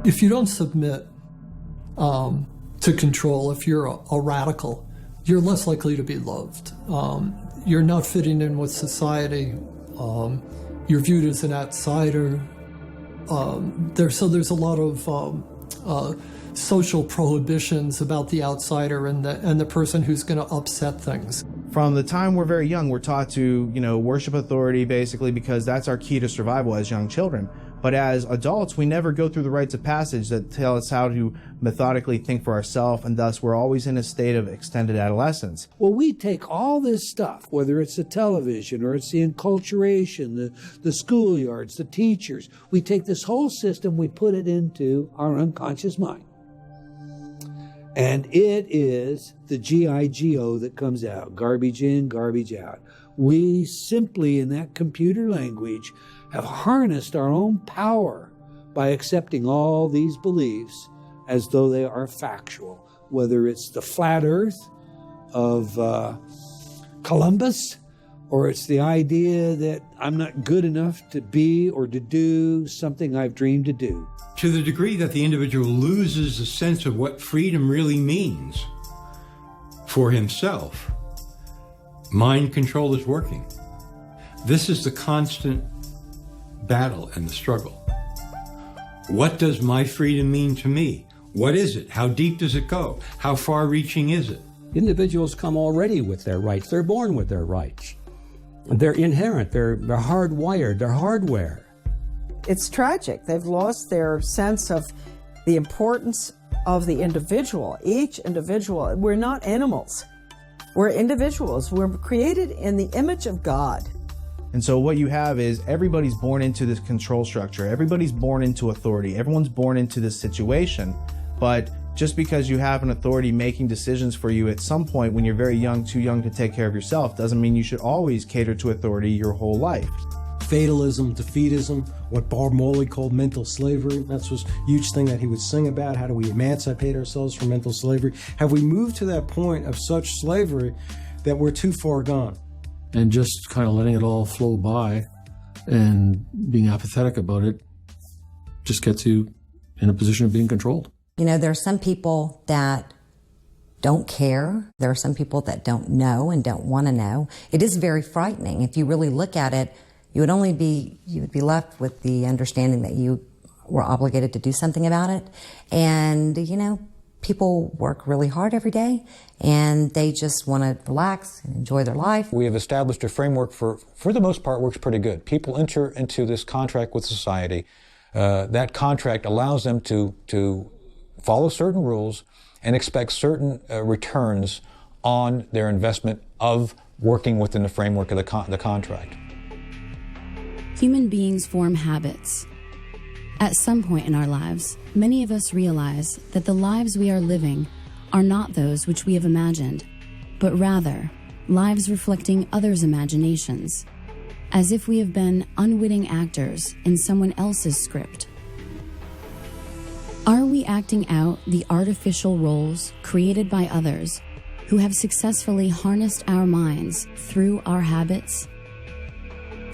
If you don't submit to control, if you're a radical, you're less likely to be loved. You're not fitting in with society. You're viewed as an outsider. There's a lot of social prohibitions about the outsider and the person who's going to upset things. From the time we're very young, we're taught to, worship authority basically because that's our key to survival as young children. But as adults, we never go through the rites of passage that tell us how to methodically think for ourselves, and thus we're always in a state of extended adolescence. Well, we take all this stuff, whether it's the television or it's the enculturation, the schoolyards, the teachers, we take this whole system, we put it into our unconscious mind. And it is the GIGO that comes out, garbage in, garbage out. We simply, in that computer language, have harnessed our own power by accepting all these beliefs as though they are factual, whether it's the flat earth of Columbus, or it's the idea that I'm not good enough to be or to do something I've dreamed to do. To the degree that the individual loses a sense of what freedom really means for himself, mind control is working. This is the constant battle and the struggle. What does my freedom mean to me? What is it? How deep does it go? How far-reaching is it? Individuals come already with their rights. They're born with their rights. They're inherent. They're hardwired. They're hardware. It's tragic. They've lost their sense of the importance of the individual. Each individual. We're not animals. We're individuals. We're created in the image of God. And so what you have is everybody's born into this control structure. Everybody's born into authority. Everyone's born into this situation. But just because you have an authority making decisions for you at some point when you're very young, too young to take care of yourself, doesn't mean you should always cater to authority your whole life. Fatalism, defeatism, what Bob Marley called mental slavery. That's was a huge thing that he would sing about. How do we emancipate ourselves from mental slavery? Have we moved to that point of such slavery that we're too far gone? And just kind of letting it all flow by and being apathetic about it just gets you in a position of being controlled. There are some people that don't care. There are some people that don't know and don't want to know. It is very frightening. If you really look at it, you would be left with the understanding that you were obligated to do something about it. And, people work really hard every day and they just want to relax and enjoy their life. We have established a framework for the most part, works pretty good. People enter into this contract with society. That contract allows them to follow certain rules and expect certain returns on their investment of working within the framework of the contract. Human beings form habits. At some point in our lives, many of us realize that the lives we are living are not those which we have imagined, but rather lives reflecting others' imaginations, as if we have been unwitting actors in someone else's script. Are we acting out the artificial roles created by others who have successfully harnessed our minds through our habits?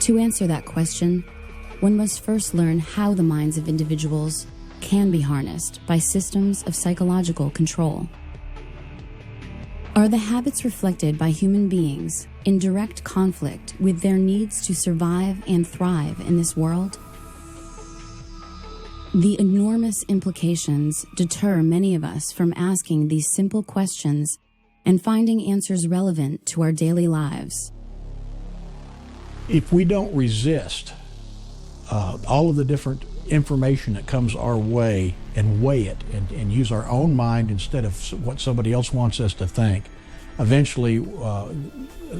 To answer that question, one must first learn how the minds of individuals can be harnessed by systems of psychological control. Are the habits reflected by human beings in direct conflict with their needs to survive and thrive in this world? The enormous implications deter many of us from asking these simple questions and finding answers relevant to our daily lives. If we don't resist all of the different information that comes our way and weigh it and use our own mind instead of what somebody else wants us to think, eventually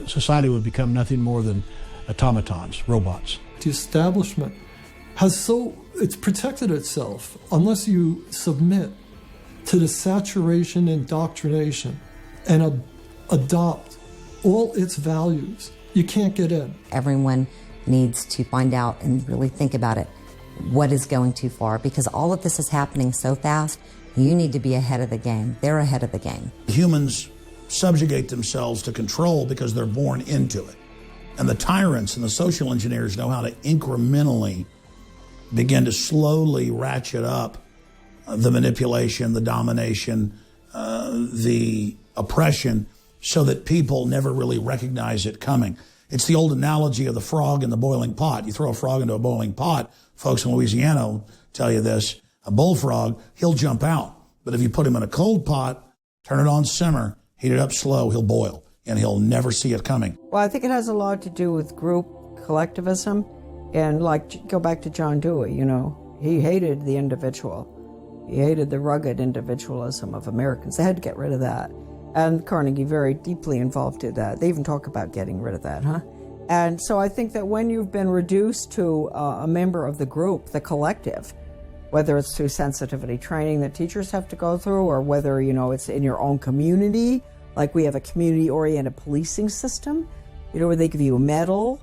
society would become nothing more than automatons, robots. The establishment it's protected itself unless you submit to the saturation indoctrination and adopt all its values. You can't get in. Everyone needs to find out and really think about it. What is going too far? Because all of this is happening so fast, you need to be ahead of the game. They're ahead of the game. Humans subjugate themselves to control because they're born into it. And the tyrants and the social engineers know how to incrementally begin to slowly ratchet up the manipulation, the domination, the oppression, so that people never really recognize it coming. It's the old analogy of the frog in the boiling pot. You throw a frog into a boiling pot, folks in Louisiana will tell you this, a bullfrog, he'll jump out. But if you put him in a cold pot, turn it on simmer, heat it up slow, he'll boil, and he'll never see it coming. Well, I think it has a lot to do with group collectivism, and like, go back to John Dewey, you know, he hated the individual. He hated the rugged individualism of Americans. They had to get rid of that. And Carnegie very deeply involved in that. They even talk about getting rid of that, huh? And so I think that when you've been reduced to a member of the group, the collective, whether it's through sensitivity training that teachers have to go through, or whether, you know, it's in your own community, like we have a community-oriented policing system, you know, where they give you a medal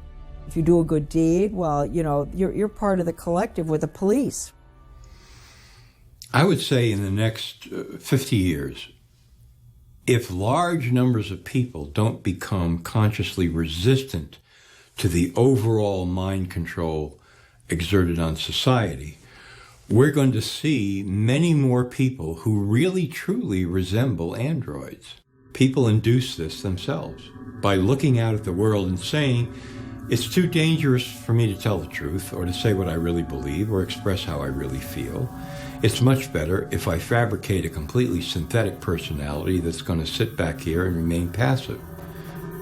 if you do a good deed. Well, you know, you're part of the collective with the police. I would say in the next 50 years, if large numbers of people don't become consciously resistant to the overall mind control exerted on society, we're going to see many more people who really truly resemble androids. People induce this themselves by looking out at the world and saying, it's too dangerous for me to tell the truth or to say what I really believe or express how I really feel. It's much better if I fabricate a completely synthetic personality that's going to sit back here and remain passive.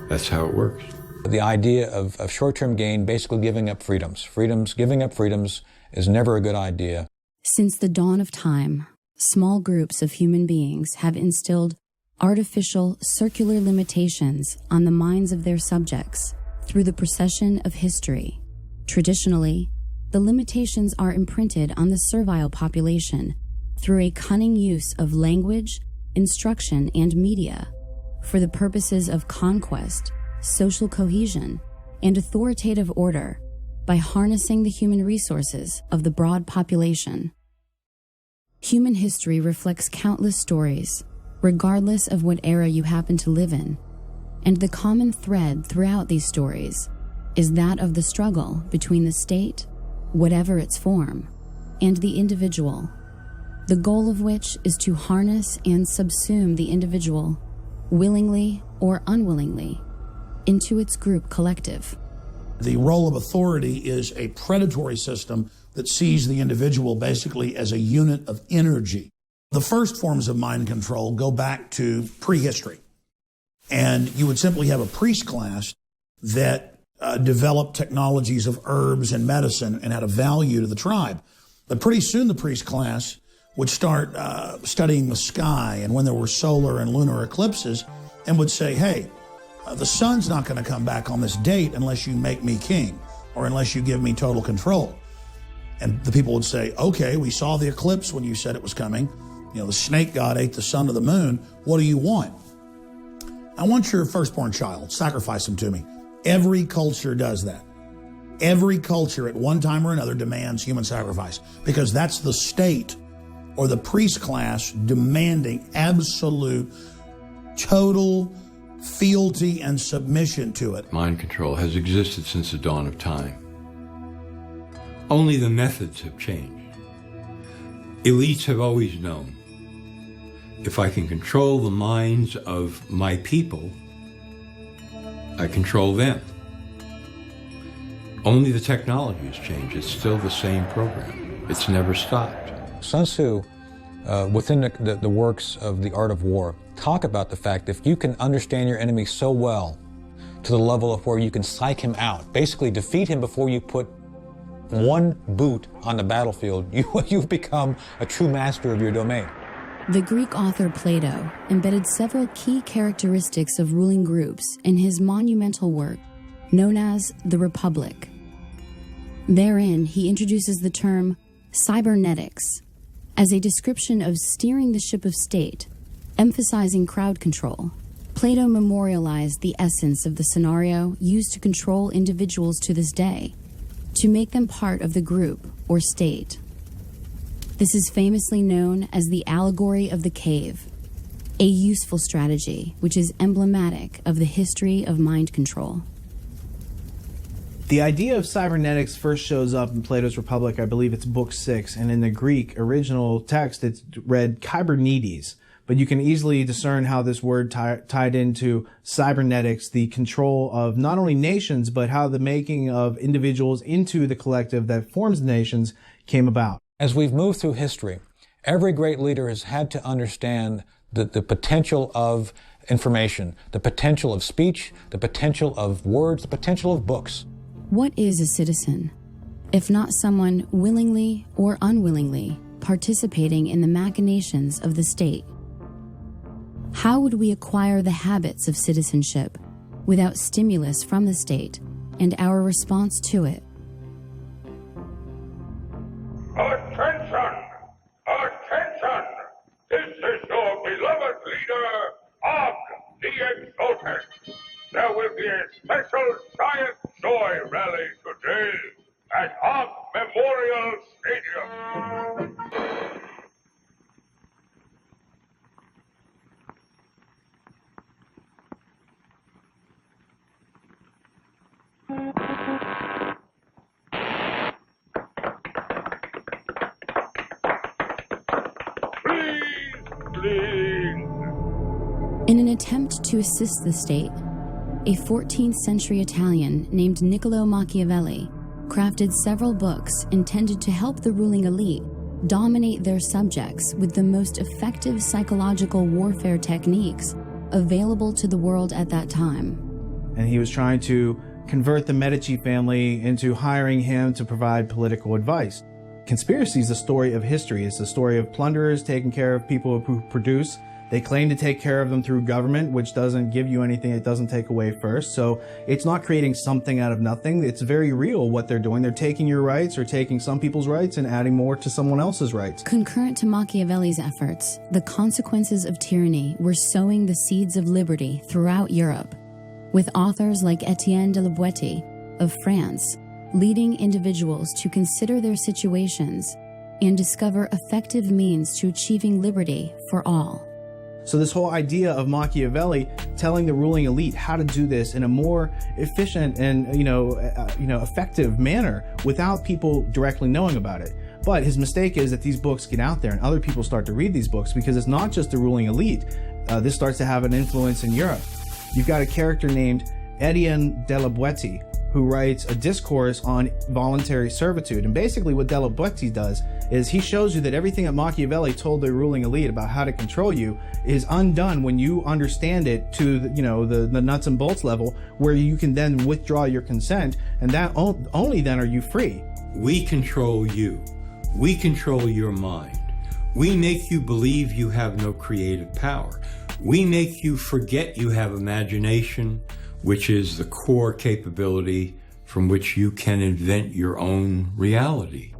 That's how it works. The idea of short-term gain, basically giving up freedoms. Giving up freedoms is never a good idea. Since the dawn of time, small groups of human beings have instilled artificial circular limitations on the minds of their subjects through the procession of history. Traditionally, the limitations are imprinted on the servile population through a cunning use of language, instruction, and media for the purposes of conquest, social cohesion, and authoritative order by harnessing the human resources of the broad population. Human history reflects countless stories, regardless of what era you happen to live in, and the common thread throughout these stories is that of the struggle between the state, whatever its form, and the individual, the goal of which is to harness and subsume the individual, willingly or unwillingly, into its group collective. The role of authority is a predatory system that sees the individual basically as a unit of energy. The first forms of mind control go back to prehistory. And you would simply have a priest class that developed technologies of herbs and medicine and had a value to the tribe. But pretty soon the priest class would start studying the sky and when there were solar and lunar eclipses, and would say, hey, the sun's not going to come back on this date unless you make me king or unless you give me total control. And the people would say, okay, we saw the eclipse when you said it was coming. You know, the snake god ate the sun to the moon. What do you want? I want your firstborn child. Sacrifice him to me. Every culture does that. Every culture at one time or another demands human sacrifice because that's the state or the priest class demanding absolute, total fealty and submission to it. Mind control has existed since the dawn of time. Only the methods have changed. Elites have always known, if I can control the minds of my people, I control them. Only the technology has changed. It's still the same program. It's never stopped. Sun Tzu, within the works of The Art of War, talk about the fact that if you can understand your enemy so well to the level of where you can psych him out, basically defeat him before you put one boot on the battlefield, you've become a true master of your domain. The Greek author Plato embedded several key characteristics of ruling groups in his monumental work known as The Republic. Therein, he introduces the term cybernetics as a description of steering the ship of state, emphasizing crowd control. Plato memorialized the essence of the scenario used to control individuals to this day, to make them part of the group or state. This is famously known as the allegory of the cave, a useful strategy which is emblematic of the history of mind control. The idea of cybernetics first shows up in Plato's Republic. I believe it's book 6, and in the Greek original text it's read kybernetes. But you can easily discern how this word tied into cybernetics, the control of not only nations, but how the making of individuals into the collective that forms nations came about. As we've moved through history, every great leader has had to understand the potential of information, the potential of speech, the potential of words, the potential of books. What is a citizen, if not someone willingly or unwillingly participating in the machinations of the state? How would we acquire the habits of citizenship without stimulus from the state and our response to it? Attention! Attention! This is your beloved leader, Og the Exalted. There will be a special giant joy rally today at Og Memorial Stadium. In an attempt to assist the state, a 14th century Italian named Niccolo Machiavelli crafted several books intended to help the ruling elite dominate their subjects with the most effective psychological warfare techniques available to the world at that time. And he was trying to convert the Medici family into hiring him to provide political advice. Conspiracy is the story of history. It's the story of plunderers taking care of people who produce. They claim to take care of them through government, which doesn't give you anything it doesn't take away first. So it's not creating something out of nothing. It's very real what they're doing. They're taking your rights or taking some people's rights and adding more to someone else's rights. Concurrent to Machiavelli's efforts, the consequences of tyranny were sowing the seeds of liberty throughout Europe, with authors like Etienne de la Boétie of France leading individuals to consider their situations and discover effective means to achieving liberty for all. So this whole idea of Machiavelli telling the ruling elite how to do this in a more efficient and effective manner without people directly knowing about it. But his mistake is that these books get out there and other people start to read these books because it's not just the ruling elite. This starts to have an influence in Europe. You've got a character named Etienne de la Boétie who writes a discourse on voluntary servitude. And basically what de la Boétie does is he shows you that everything that Machiavelli told the ruling elite about how to control you is undone when you understand it to the nuts and bolts level, where you can then withdraw your consent, and that only then are you free. We control you. We control your mind. We make you believe you have no creative power. We make you forget you have imagination, which is the core capability from which you can invent your own reality.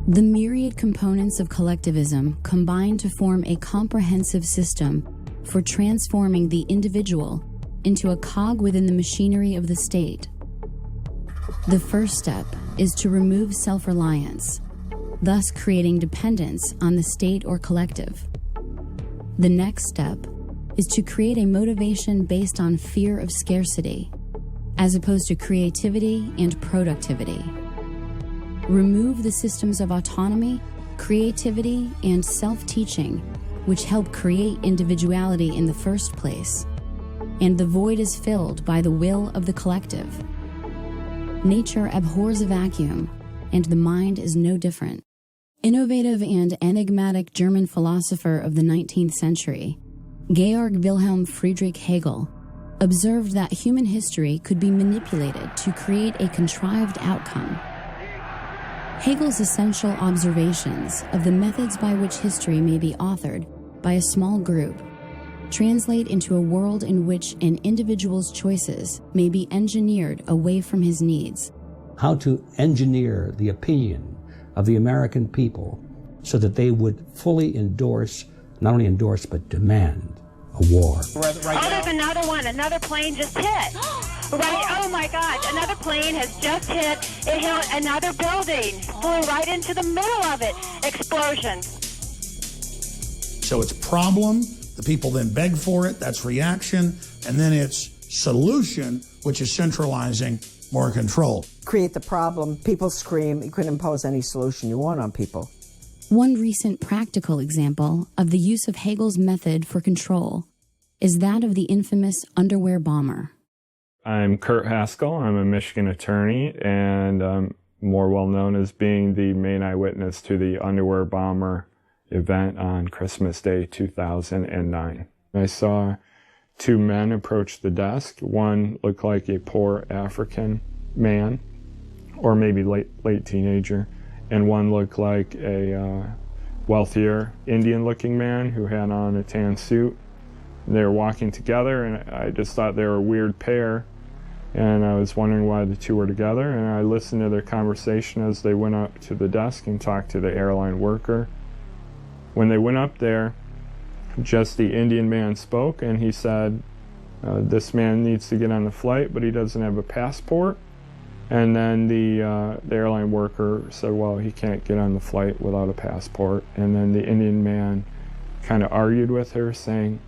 The myriad components of collectivism combine to form a comprehensive system for transforming the individual into a cog within the machinery of the state. The first step is to remove self-reliance, thus creating dependence on the state or collective. The next step is to create a motivation based on fear of scarcity, as opposed to creativity and productivity. Remove the systems of autonomy, creativity, and self-teaching, which help create individuality in the first place, and the void is filled by the will of the collective. Nature abhors a vacuum, and the mind is no different. Innovative and enigmatic German philosopher of the 19th century, Georg Wilhelm Friedrich Hegel, observed that human history could be manipulated to create a contrived outcome. Hegel's essential observations of the methods by which history may be authored by a small group translate into a world in which an individual's choices may be engineered away from his needs. How to engineer the opinion of the American people so that they would fully endorse, not only endorse, but demand a war. There's another one. Another plane just hit. Right. Oh my gosh. Another plane has just hit. It hit another building. Flew right into the middle of it. Explosion. So it's problem. The people then beg for it. That's reaction. And then it's solution, which is centralizing more control. Create the problem, people scream, you couldn't impose any solution you want on people. One recent practical example of the use of Hegel's method for control is that of the infamous underwear bomber. I'm Kurt Haskell. I'm a Michigan attorney, and I'm more well known as being the main eyewitness to the underwear bomber event on Christmas Day 2009. I saw two men approach the desk. One looked like a poor African man, or maybe late teenager, and one looked like a wealthier Indian-looking man who had on a tan suit. They were walking together, and I just thought they were a weird pair, and I was wondering why the two were together, and I listened to their conversation as they went up to the desk and talked to the airline worker. When they went up there, just the Indian man spoke, and he said, this man needs to get on the flight, but he doesn't have a passport. And then the airline worker said, well, he can't get on the flight without a passport. And then the Indian man kind of argued with her, saying,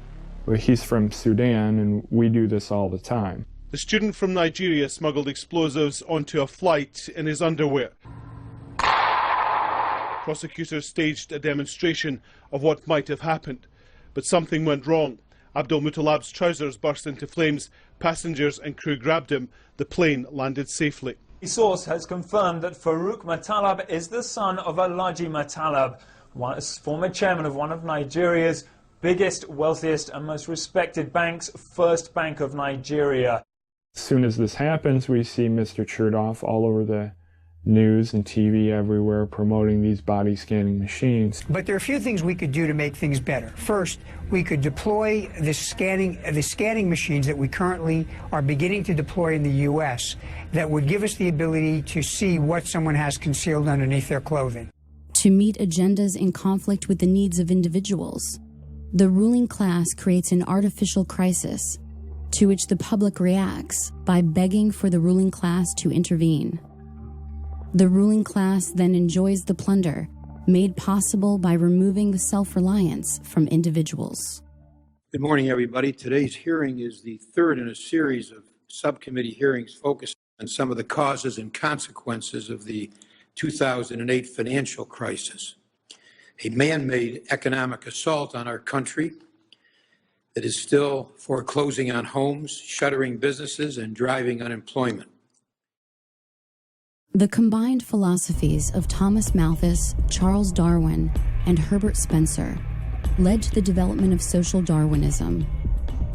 well, he's from Sudan, and we do this all the time. The student from Nigeria smuggled explosives onto a flight in his underwear. Prosecutors staged a demonstration of what might have happened, but something went wrong. Abdul Muttalab's trousers burst into flames. Passengers and crew grabbed him. The plane landed safely. A source has confirmed that Farouk Muttalab is the son of Alhaji Muttalab, former chairman of one of Nigeria's biggest, wealthiest and most respected banks, First Bank of Nigeria. As soon as this happens, we see Mr. Chertoff all over the news and TV everywhere promoting these body scanning machines. But there are a few things we could do to make things better. First, we could deploy the scanning machines that we currently are beginning to deploy in the U.S. that would give us the ability to see what someone has concealed underneath their clothing. To meet agendas in conflict with the needs of individuals, the ruling class creates an artificial crisis to which the public reacts by begging for the ruling class to intervene. The ruling class then enjoys the plunder made possible by removing the self-reliance from individuals. Good morning, everybody. Today's hearing is the third in a series of subcommittee hearings focused on some of the causes and consequences of the 2008 financial crisis, a man-made economic assault on our country that is still foreclosing on homes, shuttering businesses, and driving unemployment. The combined philosophies of Thomas Malthus, Charles Darwin, and Herbert Spencer led to the development of social Darwinism.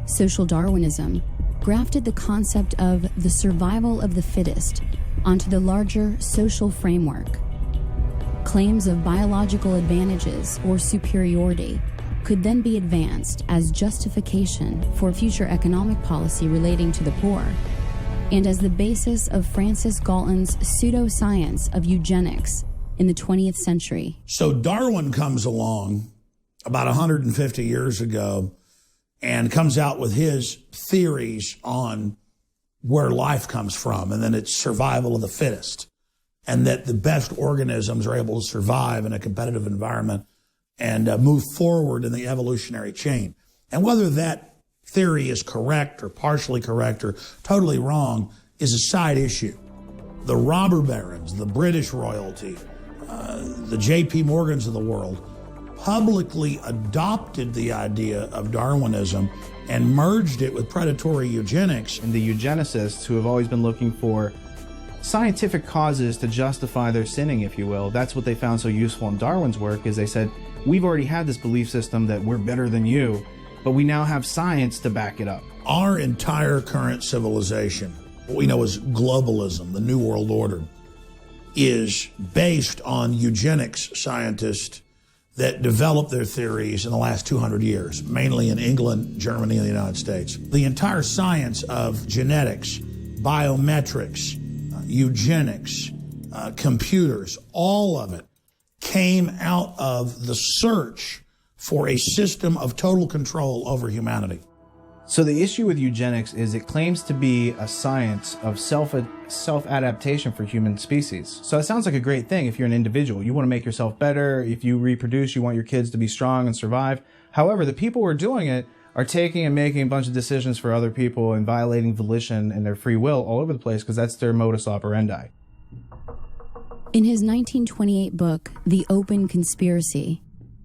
Social Darwinism grafted the concept of the survival of the fittest onto the larger social framework. Claims of biological advantages or superiority could then be advanced as justification for future economic policy relating to the poor, and as the basis of Francis Galton's pseudoscience of eugenics in the 20th century. So Darwin comes along about 150 years ago and comes out with his theories on where life comes from, and then it's survival of the fittest, and that the best organisms are able to survive in a competitive environment and move forward in the evolutionary chain. And whether that theory is correct or partially correct or totally wrong is a side issue. The robber barons, the British royalty, the J.P. Morgans of the world publicly adopted the idea of Darwinism and merged it with predatory eugenics. And the eugenicists, who have always been looking for scientific causes to justify their sinning, if you will, that's what they found so useful in Darwin's work, is they said, we've already had this belief system that we're better than you, but we now have science to back it up. Our entire current civilization, what we know as globalism, the New World Order, is based on eugenics scientists that developed their theories in the last 200 years, mainly in England, Germany, and the United States. The entire science of genetics, biometrics, eugenics, computers, all of it came out of the search for a system of total control over humanity. So the issue with eugenics is it claims to be a science of self-adaptation for human species. So it sounds like a great thing if you're an individual. You want to make yourself better. If you reproduce, you want your kids to be strong and survive. However, the people who are doing it are taking and making a bunch of decisions for other people and violating volition and their free will all over the place because that's their modus operandi. In his 1928 book, The Open Conspiracy,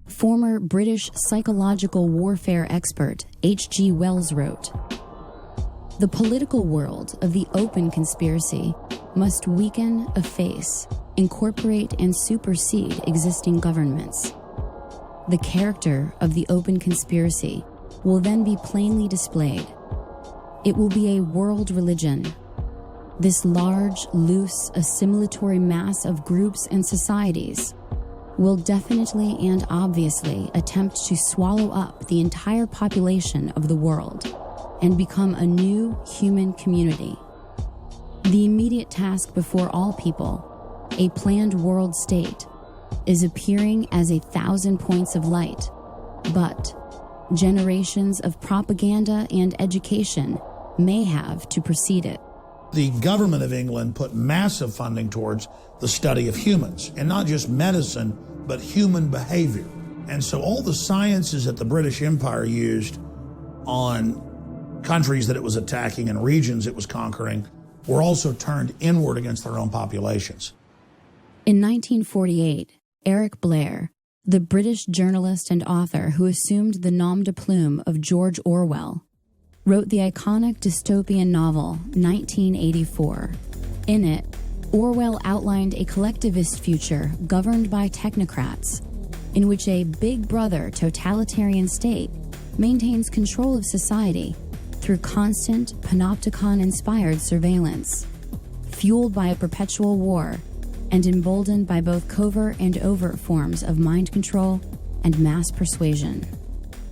former British psychological warfare expert H.G. Wells wrote, "The political world of the open conspiracy must weaken, efface, incorporate, and supersede existing governments. The character of the open conspiracy will then be plainly displayed. It will be a world religion. This large, loose, assimilatory mass of groups and societies will definitely and obviously attempt to swallow up the entire population of the world and become a new human community. The immediate task before all people, a planned world state, is appearing as 1,000 points of light, but generations of propaganda and education may have to precede it." The government of England put massive funding towards the study of humans, and not just medicine, but human behavior. And so all the sciences that the British Empire used on countries that it was attacking and regions it was conquering were also turned inward against their own populations. In 1948, Eric Blair, the British journalist and author who assumed the nom de plume of George Orwell, wrote the iconic dystopian novel 1984. In it, Orwell outlined a collectivist future governed by technocrats, in which a Big Brother totalitarian state maintains control of society through constant panopticon-inspired surveillance, fueled by a perpetual war and emboldened by both covert and overt forms of mind control and mass persuasion.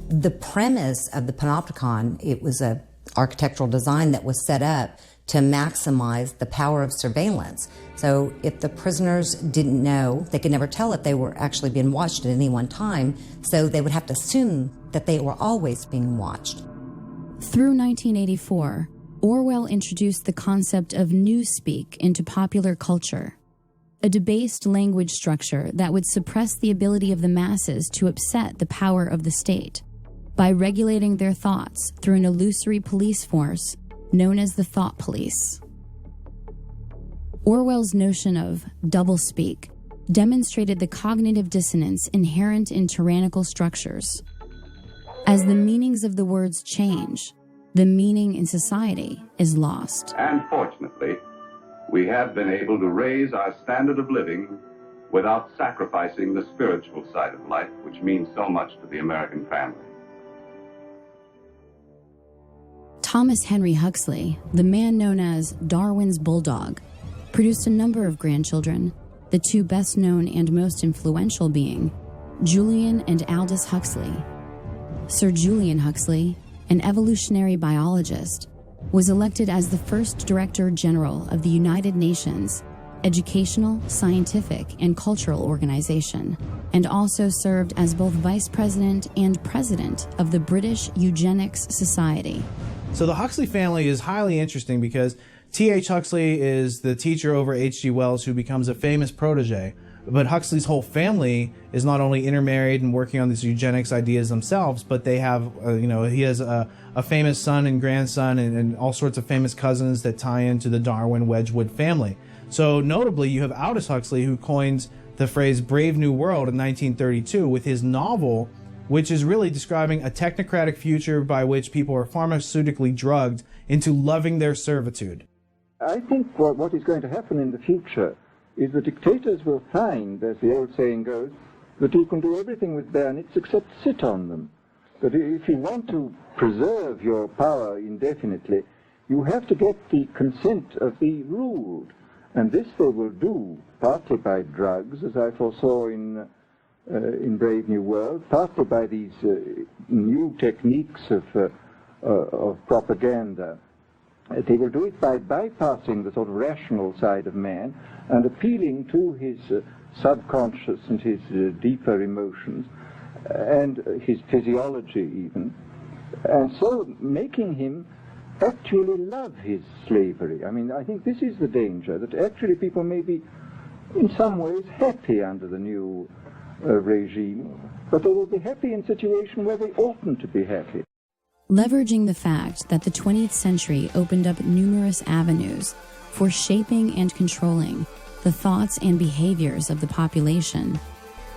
The premise of the panopticon, it was an architectural design that was set up to maximize the power of surveillance. So if the prisoners didn't know, they could never tell if they were actually being watched at any one time, so they would have to assume that they were always being watched. Through 1984, Orwell introduced the concept of newspeak into popular culture, a debased language structure that would suppress the ability of the masses to upset the power of the state by regulating their thoughts through an illusory police force known as the thought police. Orwell's notion of doublespeak demonstrated the cognitive dissonance inherent in tyrannical structures. As the meanings of the words change, the meaning in society is lost. And fortunately, we have been able to raise our standard of living without sacrificing the spiritual side of life, which means so much to the American family. Thomas Henry Huxley, the man known as Darwin's bulldog, produced a number of grandchildren, the two best known and most influential being Julian and Aldous Huxley. Sir Julian Huxley, an evolutionary biologist, was elected as the first Director General of the United Nations Educational, Scientific, and Cultural Organization, and also served as both Vice President and President of the British Eugenics Society. So the Huxley family is highly interesting because T.H. Huxley is the teacher over H.G. Wells who becomes a famous protege. But Huxley's whole family is not only intermarried and working on these eugenics ideas themselves, but they have, he has a famous son and grandson and all sorts of famous cousins that tie into the Darwin-Wedgwood family. So notably, you have Aldous Huxley, who coins the phrase Brave New World in 1932 with his novel, which is really describing a technocratic future by which people are pharmaceutically drugged into loving their servitude. I think what is going to happen in the future is the dictators will find, as the old saying goes, that you can do everything with bayonets except sit on them. That if you want to preserve your power indefinitely, you have to get the consent of the ruled. And this they will do partly by drugs, as I foresaw in Brave New World, partly by these new techniques of propaganda. They will do it by bypassing the sort of rational side of man and appealing to his subconscious and his deeper emotions and his physiology even, and so making him actually love his slavery. I mean, I think this is the danger, that actually people may be in some ways happy under the new regime, but they will be happy in a situation where they oughtn't to be happy. leveraging the fact that the 20th century opened up numerous avenues for shaping and controlling the thoughts and behaviors of the population,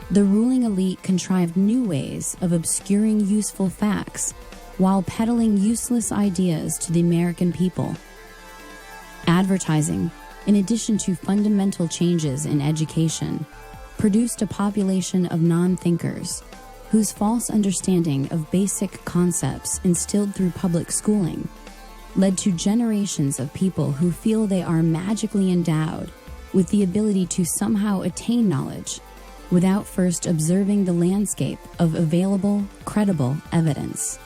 the ruling elite contrived new ways of obscuring useful facts while peddling useless ideas to the American people. Advertising, in addition to fundamental changes in education, produced a population of non-thinkers whose false understanding of basic concepts instilled through public schooling led to generations of people who feel they are magically endowed with the ability to somehow attain knowledge without first observing the landscape of available, credible evidence.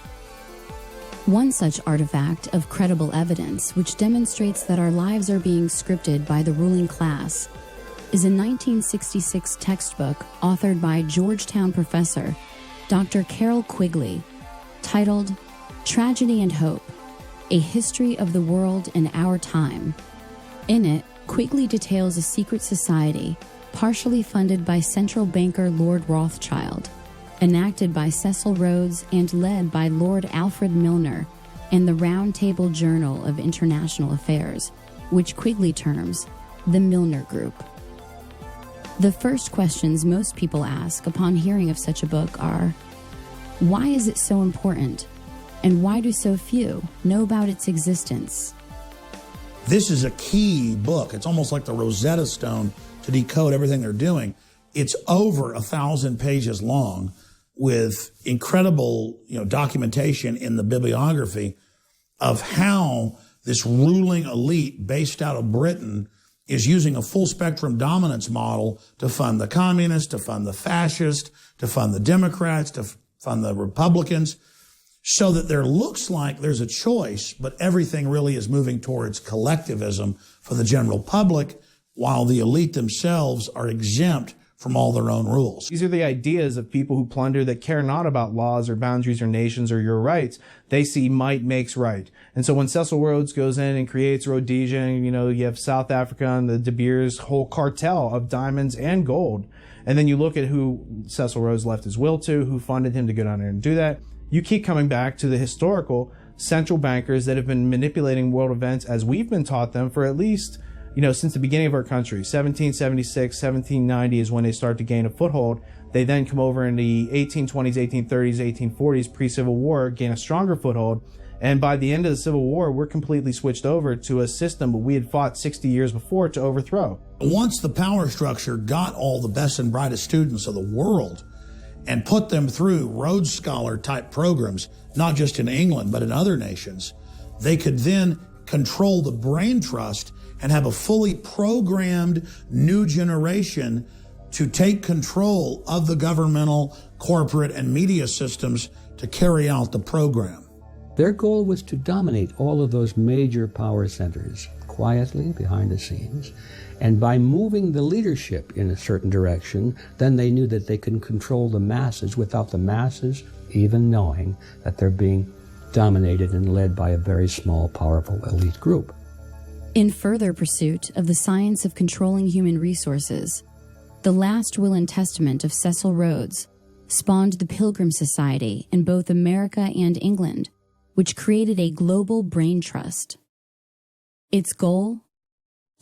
One such artifact of credible evidence which demonstrates that our lives are being scripted by the ruling class is a 1966 textbook authored by Georgetown professor Dr. Carroll Quigley, titled Tragedy and Hope, A History of the World in Our Time. In it, Quigley details a secret society, partially funded by central banker Lord Rothschild, enacted by Cecil Rhodes and led by Lord Alfred Milner, and the Round Table Journal of International Affairs, which Quigley terms the Milner Group. The first questions most people ask upon hearing of such a book are, why is it so important? And why do so few know about its existence? This is a key book. It's almost like the Rosetta Stone to decode everything they're doing. It's over 1,000 pages long with incredible, documentation in the bibliography of how this ruling elite based out of Britain is using a full spectrum dominance model to fund the communists, to fund the fascists, to fund the Democrats, to fund the Republicans, so that there looks like there's a choice, but everything really is moving towards collectivism for the general public, while the elite themselves are exempt from all their own rules. These are the ideas of people who plunder that care not about laws or boundaries or nations or your rights. They see might makes right. And so when Cecil Rhodes goes in and creates Rhodesia, you have South Africa and the De Beers whole cartel of diamonds and gold. And then you look at who Cecil Rhodes left his will to, who funded him to go down there and do that. You keep coming back to the historical central bankers that have been manipulating world events as we've been taught them for at least since the beginning of our country. 1776, 1790 is when they start to gain a foothold. They then come over in the 1820s, 1830s, 1840s, pre-Civil War, gain a stronger foothold. And by the end of the Civil War, we're completely switched over to a system that we had fought 60 years before to overthrow. Once the power structure got all the best and brightest students of the world and put them through Rhodes Scholar type programs, not just in England, but in other nations, they could then control the brain trust and have a fully programmed new generation to take control of the governmental, corporate, and media systems to carry out the program. Their goal was to dominate all of those major power centers quietly behind the scenes. And by moving the leadership in a certain direction, then they knew that they could control the masses without the masses even knowing that they're being dominated and led by a very small, powerful elite group. In further pursuit of the science of controlling human resources, the last will and testament of Cecil Rhodes spawned the Pilgrim Society in both America and England, which created a global brain trust. Its goal?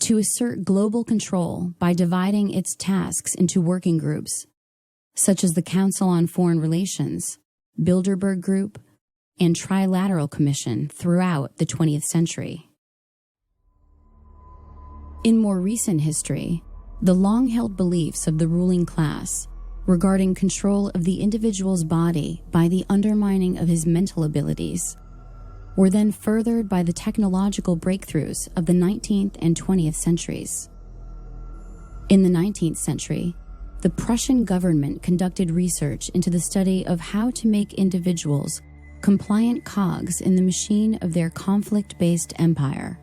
To assert global control by dividing its tasks into working groups, such as the Council on Foreign Relations, Bilderberg Group, and Trilateral Commission throughout the 20th century. In more recent history, the long-held beliefs of the ruling class regarding control of the individual's body by the undermining of his mental abilities were then furthered by the technological breakthroughs of the 19th and 20th centuries. In the 19th century, the Prussian government conducted research into the study of how to make individuals compliant cogs in the machine of their conflict-based empire.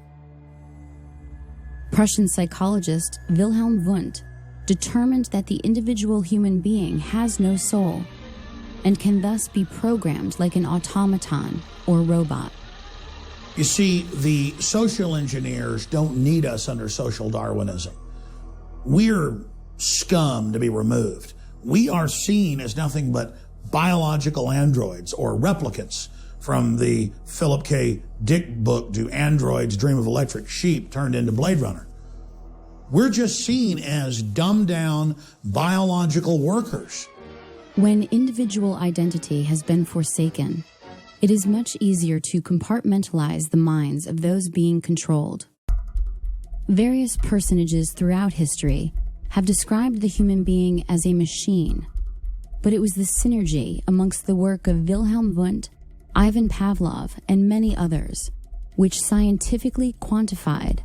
Prussian psychologist Wilhelm Wundt determined that the individual human being has no soul and can thus be programmed like an automaton or robot. You see, the social engineers don't need us under social Darwinism. We're scum to be removed. We are seen as nothing but biological androids or replicants from the Philip K. Dick book, Do Androids Dream of Electric Sheep, turned into Blade Runner. We're just seen as dumbed down biological workers. When individual identity has been forsaken, it is much easier to compartmentalize the minds of those being controlled. Various personages throughout history have described the human being as a machine, but it was the synergy amongst the work of Wilhelm Wundt, Ivan Pavlov, and many others, which scientifically quantified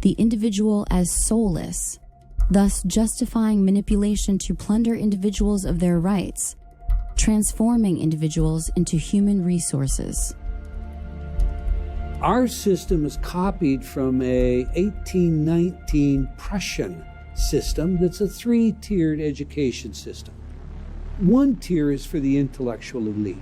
the individual as soulless, thus justifying manipulation to plunder individuals of their rights, transforming individuals into human resources. Our system is copied from a 1819 Prussian system that's a three-tiered education system. One tier is for the intellectual elite.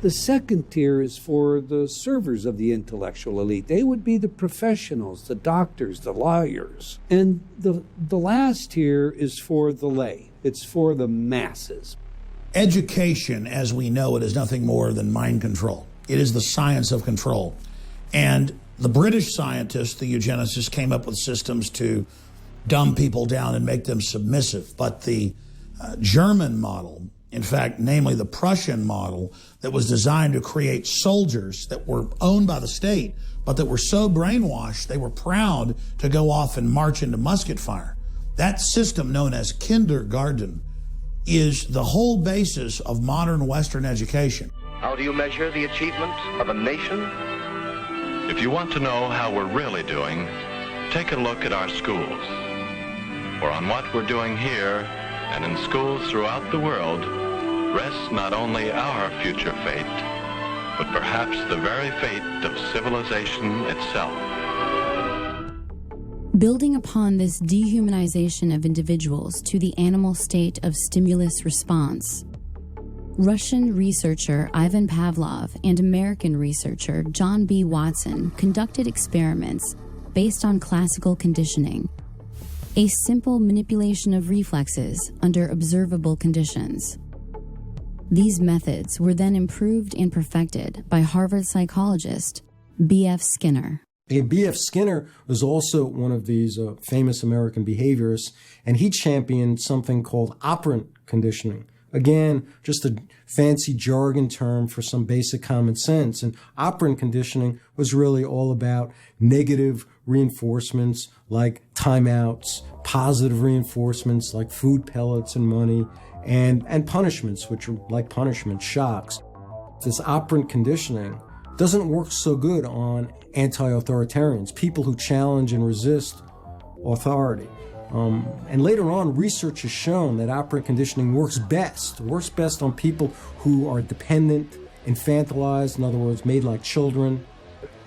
The second tier is for the servers of the intellectual elite. They would be the professionals, the doctors, the lawyers. And the last tier is for the lay. It's for the masses. Education, as we know it, is nothing more than mind control. It is the science of control. And the British scientists, the eugenicists, came up with systems to dumb people down and make them submissive. But the German model, in fact, namely the Prussian model, that was designed to create soldiers that were owned by the state, but that were so brainwashed they were proud to go off and march into musket fire. That system, known as kindergarten, is the whole basis of modern Western education. How do you measure the achievement of a nation? If you want to know how we're really doing, take a look at our schools. For on what we're doing here and in schools throughout the world rests not only our future fate, but perhaps the very fate of civilization itself. Building upon this dehumanization of individuals to the animal state of stimulus response, Russian researcher Ivan Pavlov and American researcher John B. Watson conducted experiments based on classical conditioning, a simple manipulation of reflexes under observable conditions. These methods were then improved and perfected by Harvard psychologist B.F. Skinner. B.F. Skinner was also one of these famous American behaviorists, and he championed something called operant conditioning. Again, just a fancy jargon term for some basic common sense. And operant conditioning was really all about negative reinforcements like timeouts, positive reinforcements like food pellets and money, and punishments, which are like punishment shocks. This operant conditioning doesn't work so good on anti-authoritarians, people who challenge and resist authority. And later on, research has shown that operant conditioning works best on people who are dependent, infantilized, in other words, made like children.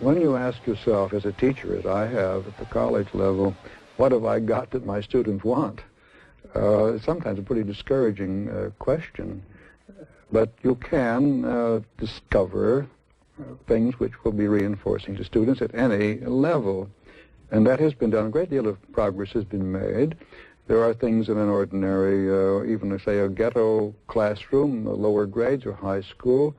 When you ask yourself, as a teacher, as I have at the college level, what have I got that my students want? It's sometimes a pretty discouraging question, but you can discover things which will be reinforcing to students at any level. And that has been done. A great deal of progress has been made. There are things in an ordinary, even say a ghetto classroom, the lower grades or high school,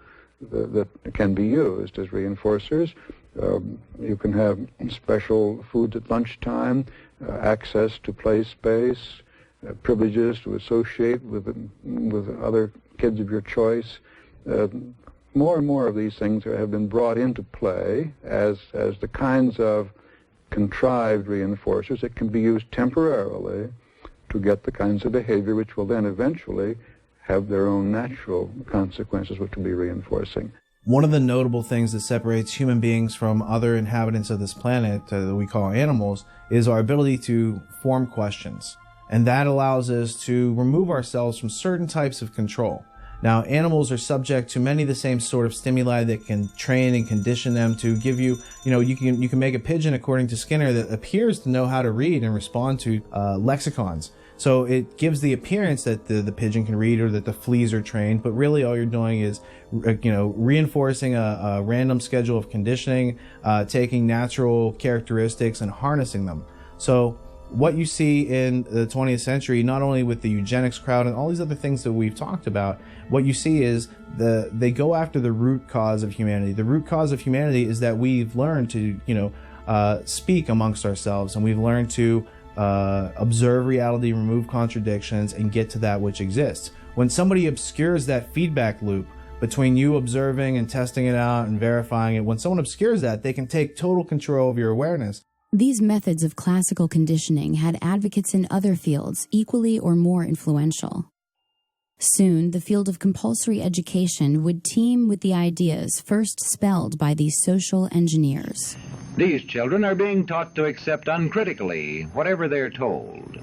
that can be used as reinforcers. You can have special foods at lunchtime, access to play space, privileges to associate with other kids of your choice. More and more of these things have been brought into play as the kinds of contrived reinforcers that can be used temporarily to get the kinds of behavior which will then eventually have their own natural consequences, which will be reinforcing. One of the notable things that separates human beings from other inhabitants of this planet that we call animals is our ability to form questions. And that allows us to remove ourselves from certain types of control. Now, animals are subject to many of the same sort of stimuli that can train and condition them to give you, you can make a pigeon, according to Skinner, that appears to know how to read and respond to lexicons. So it gives the appearance that the pigeon can read or that the fleas are trained, but really all you're doing is, reinforcing a random schedule of conditioning, taking natural characteristics and harnessing them. So what you see in the 20th century, not only with the eugenics crowd and all these other things that we've talked about, what you see is they go after the root cause of humanity. The root cause of humanity is that we've learned to, speak amongst ourselves, and we've learned to observe reality, remove contradictions, and get to that which exists. When somebody obscures that feedback loop between you observing and testing it out and verifying it, when someone obscures that, they can take total control of your awareness. These methods of classical conditioning had advocates in other fields equally or more influential. Soon, the field of compulsory education would teem with the ideas first spelled by these social engineers. These children are being taught to accept uncritically whatever they're told.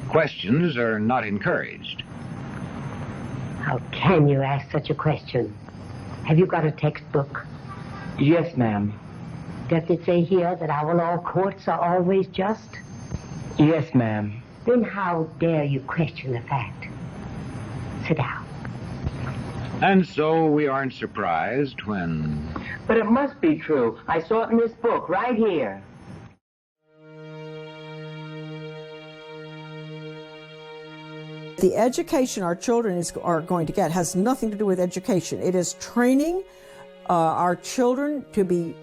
Questions are not encouraged. How can you ask such a question? Have you got a textbook? Yes, ma'am. Does it say here that our law courts are always just? Yes, ma'am. Then how dare you question the fact? Sit down. And so we aren't surprised when... But it must be true. I saw it in this book right here. The education our children are going to get has nothing to do with education. It is training our children to be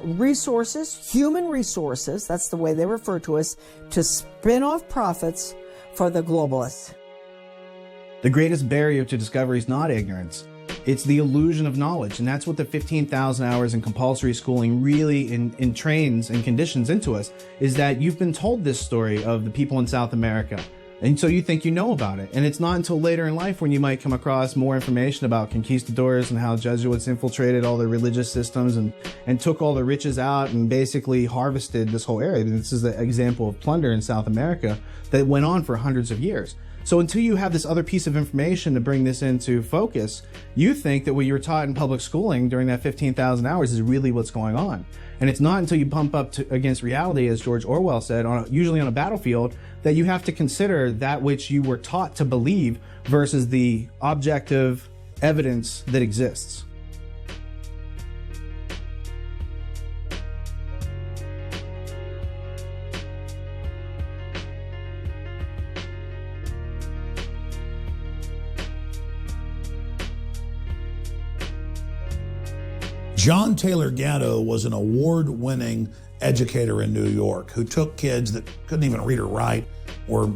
resources, human resources, that's the way they refer to us, to spin off profits for the globalists. The greatest barrier to discovery is not ignorance. It's the illusion of knowledge, and that's what the 15,000 hours in compulsory schooling really entrains and conditions into us, is that you've been told this story of the people in South America, and so you think you know about it. And it's not until later in life when you might come across more information about conquistadors and how Jesuits infiltrated all the religious systems and took all the riches out and basically harvested this whole area. And this is the example of plunder in South America that went on for hundreds of years. So until you have this other piece of information to bring this into focus, you think that what you were taught in public schooling during that 15,000 hours is really what's going on. And it's not until you bump up against reality, as George Orwell said, usually on a battlefield, that you have to consider that which you were taught to believe versus the objective evidence that exists. John Taylor Gatto was an award-winning educator in New York who took kids that couldn't even read or write, were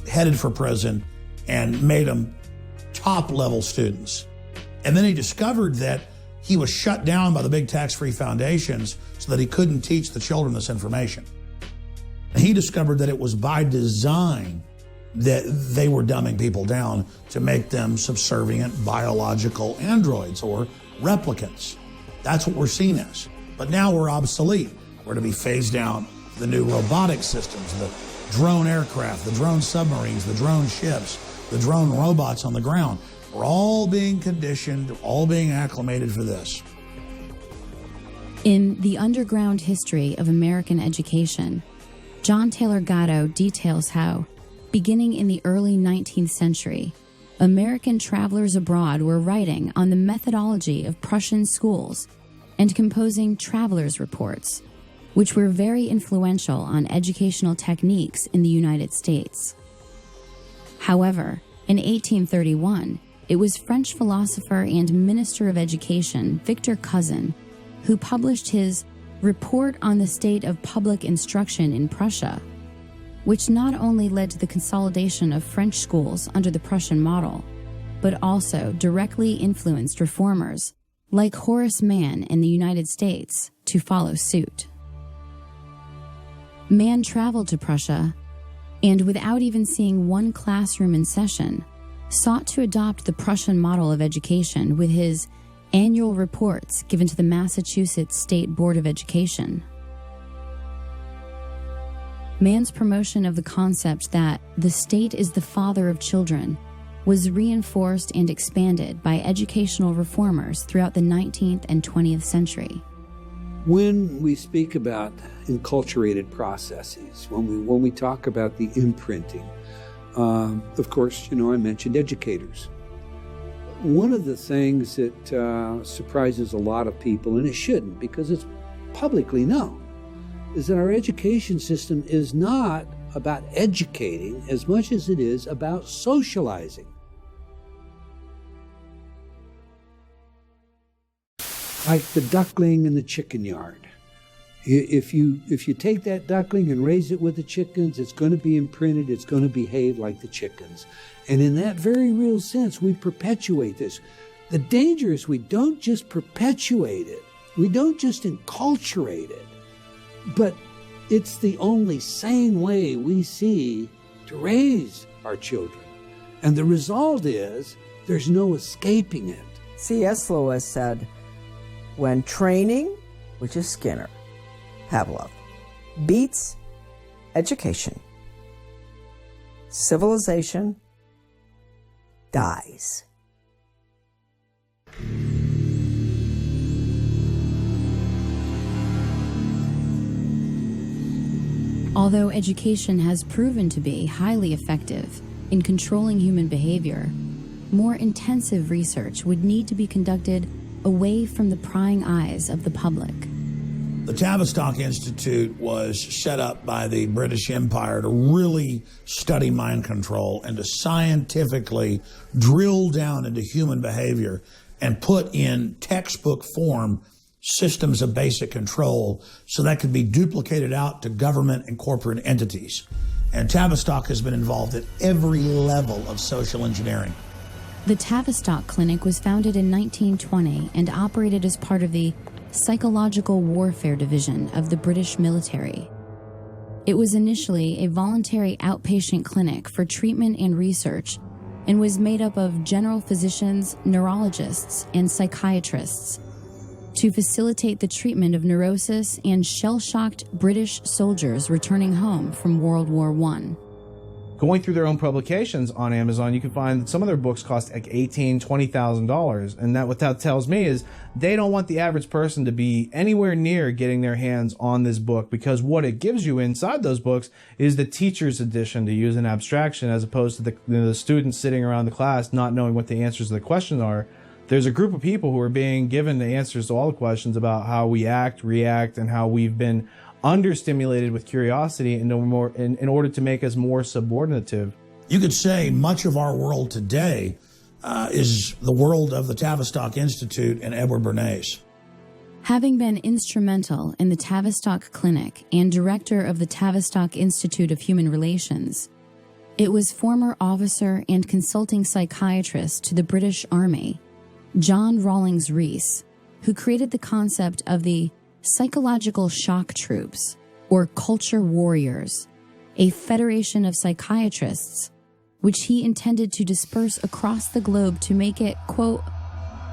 headed for prison, and made them top-level students. And then he discovered that he was shut down by the big tax-free foundations so that he couldn't teach the children this information. And he discovered that it was by design that they were dumbing people down to make them subservient biological androids or replicants. That's what we're seen as. But now we're obsolete. We're to be phased out the new robotic systems, the drone aircraft, the drone submarines, the drone ships, the drone robots on the ground. We're all being conditioned, all being acclimated for this. In The Underground History of American Education, John Taylor Gatto details how, beginning in the early 19th century, American travelers abroad were writing on the methodology of Prussian schools and composing travelers' reports, which were very influential on educational techniques in the United States. However, in 1831, it was French philosopher and Minister of Education Victor Cousin who published his Report on the State of Public Instruction in Prussia, which not only led to the consolidation of French schools under the Prussian model, but also directly influenced reformers like Horace Mann in the United States to follow suit. Mann traveled to Prussia and, without even seeing one classroom in session, sought to adopt the Prussian model of education with his annual reports given to the Massachusetts State Board of Education. Mann's promotion of the concept that the state is the father of children was reinforced and expanded by educational reformers throughout the 19th and 20th century. When we speak about enculturated processes, when we talk about the imprinting, of course, I mentioned educators. One of the things that surprises a lot of people, and it shouldn't because it's publicly known, is that our education system is not about educating as much as it is about socializing. Like the duckling in the chicken yard. If you take that duckling and raise it with the chickens, it's going to be imprinted, it's going to behave like the chickens. And in that very real sense, we perpetuate this. The danger is we don't just perpetuate it, we don't just enculturate it, but it's the only sane way we see to raise our children. And the result is there's no escaping it. C.S. Lewis said, when training, which is Skinner, Pavlov, beats education, civilization dies. Although education has proven to be highly effective in controlling human behavior, more intensive research would need to be conducted away from the prying eyes of the public. The Tavistock Institute was set up by the British Empire to really study mind control and to scientifically drill down into human behavior and put in textbook form systems of basic control so that could be duplicated out to government and corporate entities. And Tavistock has been involved at every level of social engineering. The Tavistock Clinic was founded in 1920 and operated as part of the Psychological Warfare Division of the British military. It was initially a voluntary outpatient clinic for treatment and research and was made up of general physicians, neurologists, and psychiatrists to facilitate the treatment of neurosis and shell-shocked British soldiers returning home from World War I. Going through their own publications on Amazon, you can find that some of their books cost like $18,000, $20,000. And what that tells me is they don't want the average person to be anywhere near getting their hands on this book, because what it gives you inside those books is the teacher's edition, to use an abstraction, as opposed to the students sitting around the class not knowing what the answers to the questions are. There's a group of people who are being given the answers to all the questions about how we act, react, and how we've been understimulated with curiosity in order to make us more subordinative. You could say much of our world today is the world of the Tavistock Institute and Edward Bernays. Having been instrumental in the Tavistock Clinic and director of the Tavistock Institute of Human Relations, it was former officer and consulting psychiatrist to the British Army, John Rawlings Rees, who created the concept of the psychological shock troops, or culture warriors, a federation of psychiatrists, which he intended to disperse across the globe to make it, quote,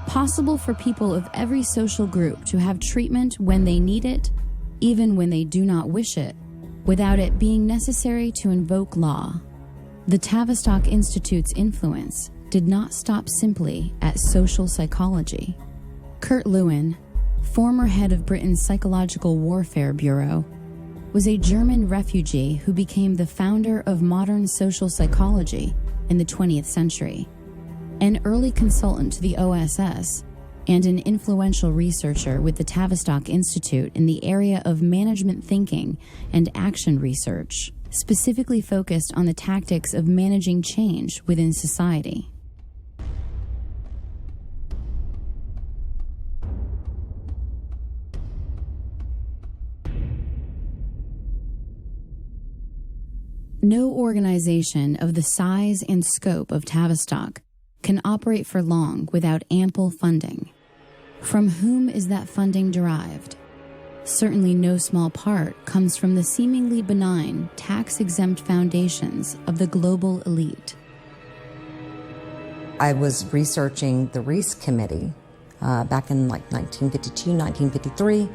possible for people of every social group to have treatment when they need it, even when they do not wish it, without it being necessary to invoke law. The Tavistock Institute's influence did not stop simply at social psychology. Kurt Lewin, former head of Britain's Psychological Warfare Bureau, was a German refugee who became the founder of modern social psychology in the 20th century, an early consultant to the OSS, and an influential researcher with the Tavistock Institute in the area of management thinking and action research, specifically focused on the tactics of managing change within society. No organization of the size and scope of Tavistock can operate for long without ample funding. From whom is that funding derived? Certainly no small part comes from the seemingly benign, tax-exempt foundations of the global elite. I was researching the Rees Committee back in like 1952, 1953,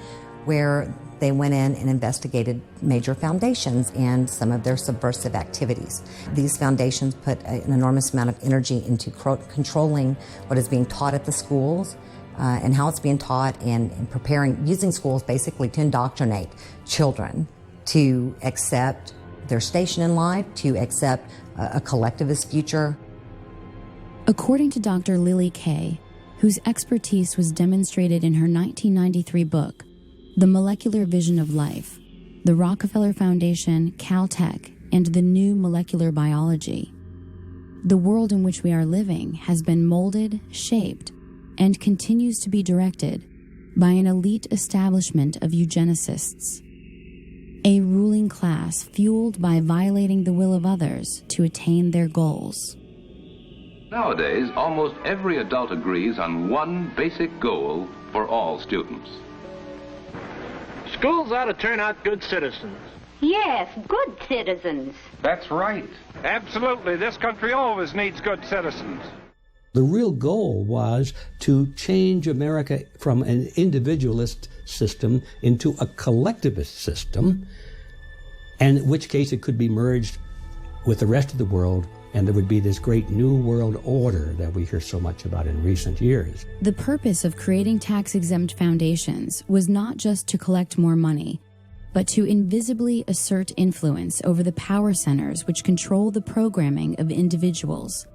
where they went in and investigated major foundations and some of their subversive activities. These foundations put an enormous amount of energy into controlling what is being taught at the schools and how it's being taught, and using schools basically to indoctrinate children to accept their station in life, to accept a collectivist future. According to Dr. Lily Kay, whose expertise was demonstrated in her 1993 book, The Molecular Vision of Life, the Rockefeller Foundation, Caltech, and the new molecular biology. The world in which we are living has been molded, shaped, and continues to be directed by an elite establishment of eugenicists, a ruling class fueled by violating the will of others to attain their goals. Nowadays, almost every adult agrees on one basic goal for all students. Schools ought to turn out good citizens. Yes, good citizens. That's right. Absolutely. This country always needs good citizens. The real goal was to change America from an individualist system into a collectivist system, and in which case it could be merged with the rest of the world, and there would be this great new world order that we hear so much about in recent years. The purpose of creating tax-exempt foundations was not just to collect more money, but to invisibly assert influence over the power centers which control the programming of individuals,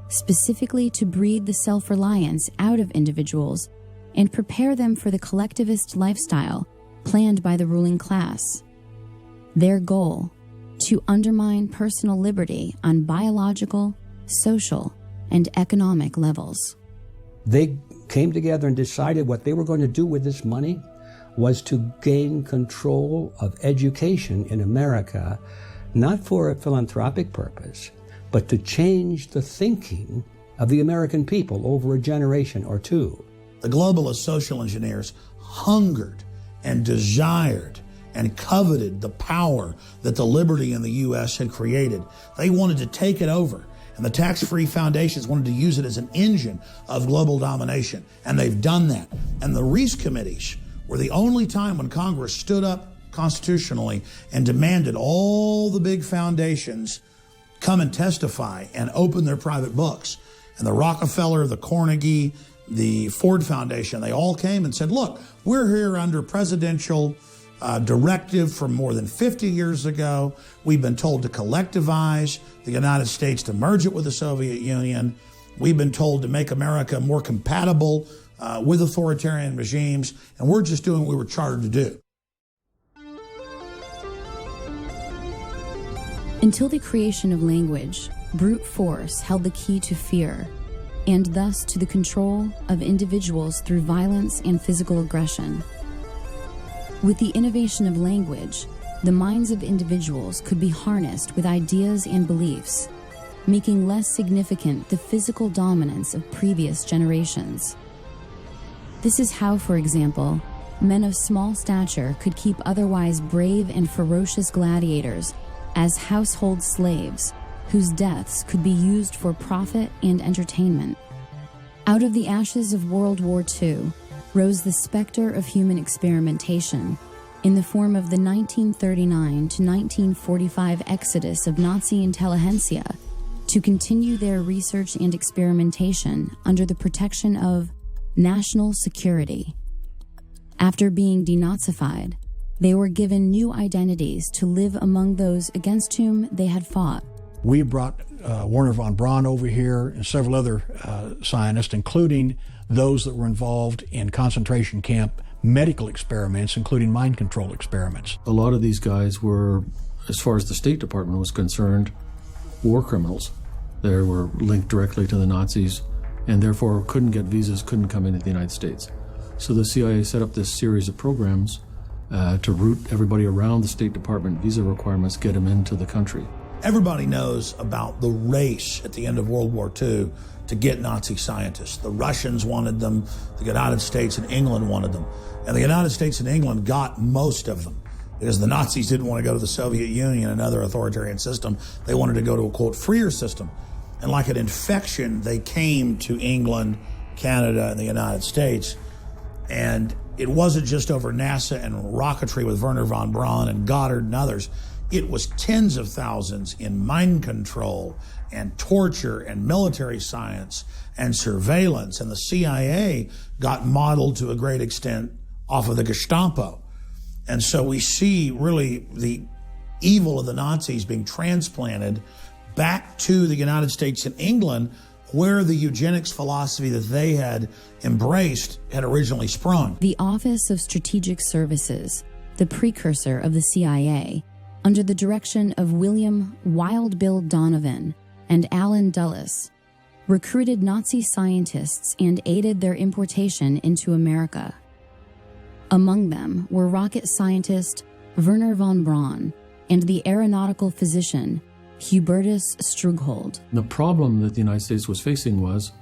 specifically to breed the self-reliance out of individuals and prepare them for the collectivist lifestyle planned by the ruling class. Their goal: to undermine personal liberty on biological, social, and economic levels. They came together and decided what they were going to do with this money was to gain control of education in America, not for a philanthropic purpose, but to change the thinking of the American people over a generation or two. The globalist social engineers hungered and desired and coveted the power that the liberty in the U.S. had created. They wanted to take it over, and the tax-free foundations wanted to use it as an engine of global domination, and they've done that. And the Reese committees were the only time when Congress stood up constitutionally and demanded all the big foundations come and testify and open their private books. And the Rockefeller, the Carnegie, the Ford Foundation, they all came and said, look, we're here under presidential directive from more than 50 years ago. We've been told to collectivize the United States, to merge it with the Soviet Union. We've been told to make America more compatible with authoritarian regimes, and we're just doing what we were chartered to do. Until the creation of language, brute force held the key to fear, and thus to the control of individuals through violence and physical aggression. With the innovation of language, the minds of individuals could be harnessed with ideas and beliefs, making less significant the physical dominance of previous generations. This is how, for example, men of small stature could keep otherwise brave and ferocious gladiators as household slaves, whose deaths could be used for profit and entertainment. Out of the ashes of World War II rose the specter of human experimentation in the form of the 1939 to 1945 exodus of Nazi intelligentsia to continue their research and experimentation under the protection of national security. After being denazified, they were given new identities to live among those against whom they had fought. We brought Werner von Braun over here and several other scientists, including those that were involved in concentration camp medical experiments, including mind control experiments. A lot of these guys were, as far as the State Department was concerned, war criminals. They were linked directly to the Nazis and therefore couldn't get visas, couldn't come into the United States. So the CIA set up this series of programs to route everybody around the State Department visa requirements, get them into the country. Everybody knows about the race at the end of World War II to get Nazi scientists. The Russians wanted them, the United States and England wanted them. And the United States and England got most of them because the Nazis didn't want to go to the Soviet Union, another authoritarian system. They wanted to go to a, quote, freer system. And like an infection, they came to England, Canada, and the United States. And it wasn't just over NASA and rocketry with Werner von Braun and Goddard and others. It was tens of thousands in mind control and torture and military science and surveillance. And the CIA got modeled to a great extent off of the Gestapo. And so we see really the evil of the Nazis being transplanted back to the United States and England, where the eugenics philosophy that they had embraced had originally sprung. The Office of Strategic Services, the precursor of the CIA, under the direction of William Wild Bill Donovan and Allen Dulles, recruited Nazi scientists and aided their importation into America. Among them were rocket scientist Wernher von Braun and the aeronautical physician Hubertus Strughold. The problem that the United States was facing was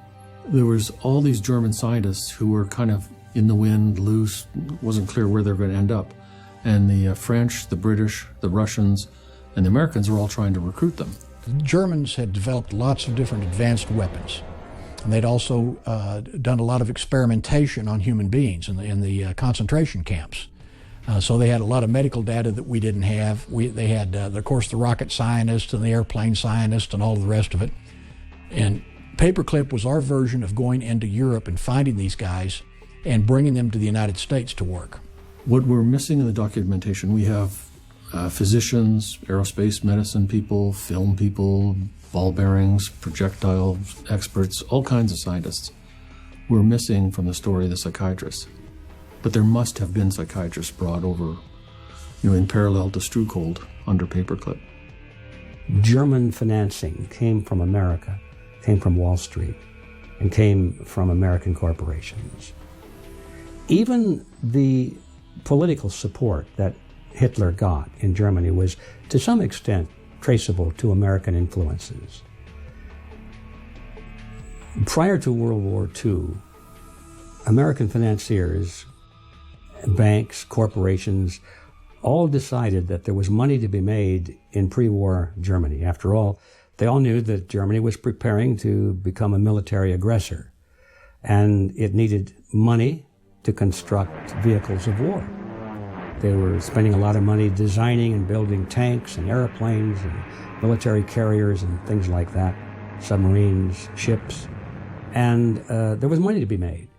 there was all these German scientists who were kind of in the wind, loose, wasn't clear where they were going to end up. And the French, the British, the Russians, and the Americans were all trying to recruit them. The Germans had developed lots of different advanced weapons. And they'd also done a lot of experimentation on human beings in the concentration camps. So they had a lot of medical data that we didn't have. They had, of course, the rocket scientists and the airplane scientists and all of the rest of it. And Paperclip was our version of going into Europe and finding these guys and bringing them to the United States to work. What we're missing in the documentation, we have physicians, aerospace medicine people, film people, ball bearings, projectile experts, all kinds of scientists. We're missing from the story the psychiatrists. But there must have been psychiatrists brought over, in parallel to Strughold under Paperclip. German financing came from America, came from Wall Street, and came from American corporations. Even the political support that Hitler got in Germany was, to some extent, traceable to American influences. Prior to World War II, American financiers, banks, corporations, all decided that there was money to be made in pre-war Germany. After all, they all knew that Germany was preparing to become a military aggressor, and it needed money to construct vehicles of war. They were spending a lot of money designing and building tanks and airplanes and military carriers and things like that, submarines, ships, and there was money to be made.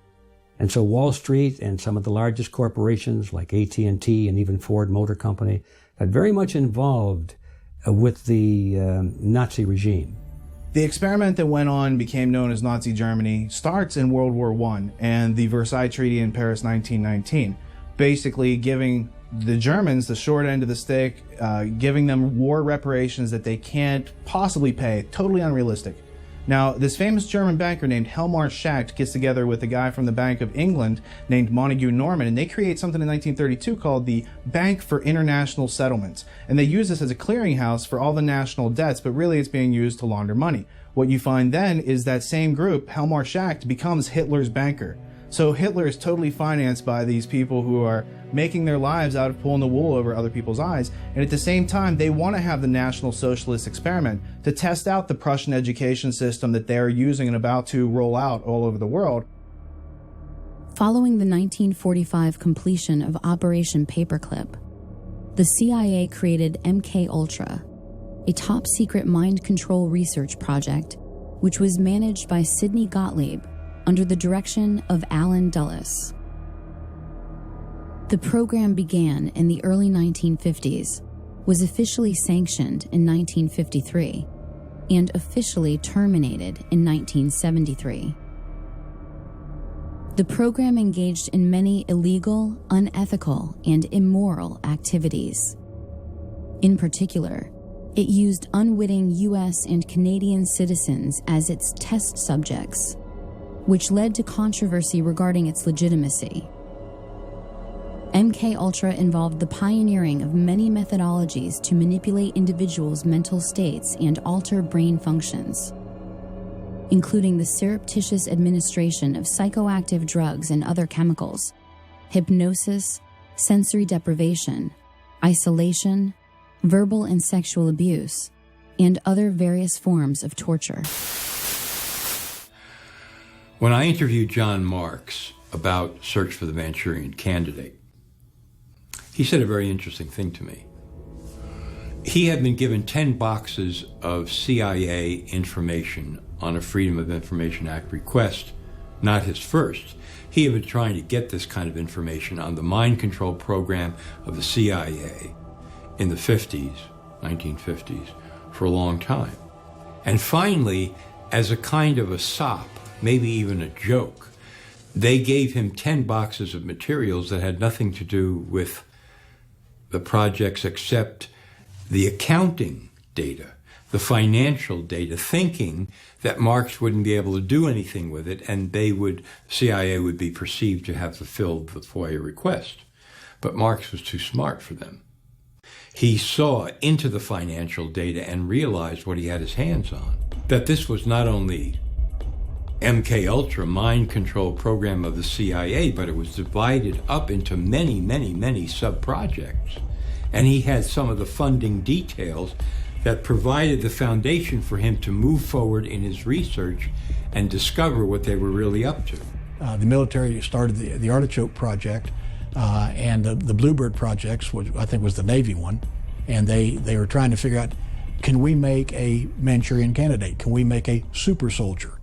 And so Wall Street and some of the largest corporations like AT&T and even Ford Motor Company got very much involved with the Nazi regime. The experiment that went on became known as Nazi Germany starts in World War I and the Versailles Treaty in Paris 1919, basically giving the Germans the short end of the stick, giving them war reparations that they can't possibly pay, totally unrealistic. Now, this famous German banker named Hjalmar Schacht gets together with a guy from the Bank of England named Montague Norman, and they create something in 1932 called the Bank for International Settlements. And they use this as a clearinghouse for all the national debts, but really it's being used to launder money. What you find then is that same group, Hjalmar Schacht, becomes Hitler's banker. So Hitler is totally financed by these people who are making their lives out of pulling the wool over other people's eyes. And at the same time, they want to have the National Socialist experiment to test out the Prussian education system that they're using and about to roll out all over the world. Following the 1945 completion of Operation Paperclip, the CIA created MK-Ultra, a top-secret mind control research project which was managed by Sidney Gottlieb under the direction of Allen Dulles. The program began in the early 1950s, was officially sanctioned in 1953, and officially terminated in 1973. The program engaged in many illegal, unethical, and immoral activities. In particular, it used unwitting U.S. and Canadian citizens as its test subjects, which led to controversy regarding its legitimacy. MK-Ultra involved the pioneering of many methodologies to manipulate individuals' mental states and alter brain functions, including the surreptitious administration of psychoactive drugs and other chemicals, hypnosis, sensory deprivation, isolation, verbal and sexual abuse, and other various forms of torture. When I interviewed John Marks about Search for the Manchurian Candidate, he said a very interesting thing to me. He had been given 10 boxes of CIA information on a Freedom of Information Act request, not his first. He had been trying to get this kind of information on the mind control program of the CIA in the 50s, 1950s, for a long time. And finally, as a kind of a sop, maybe even a joke, they gave him 10 boxes of materials that had nothing to do with the projects accept the accounting data, the financial data, thinking that Marx wouldn't be able to do anything with it, and CIA would be perceived to have fulfilled the FOIA request. But Marx was too smart for them. He saw into the financial data and realized what he had his hands on, that this was not only MK-Ultra mind control program of the CIA, but it was divided up into many, many, many sub-projects. And he had some of the funding details that provided the foundation for him to move forward in his research and discover what they were really up to. The military started the Artichoke Project and the Bluebird projects, which I think was the Navy one, and they were trying to figure out, can we make a Manchurian Candidate? Can we make a super soldier?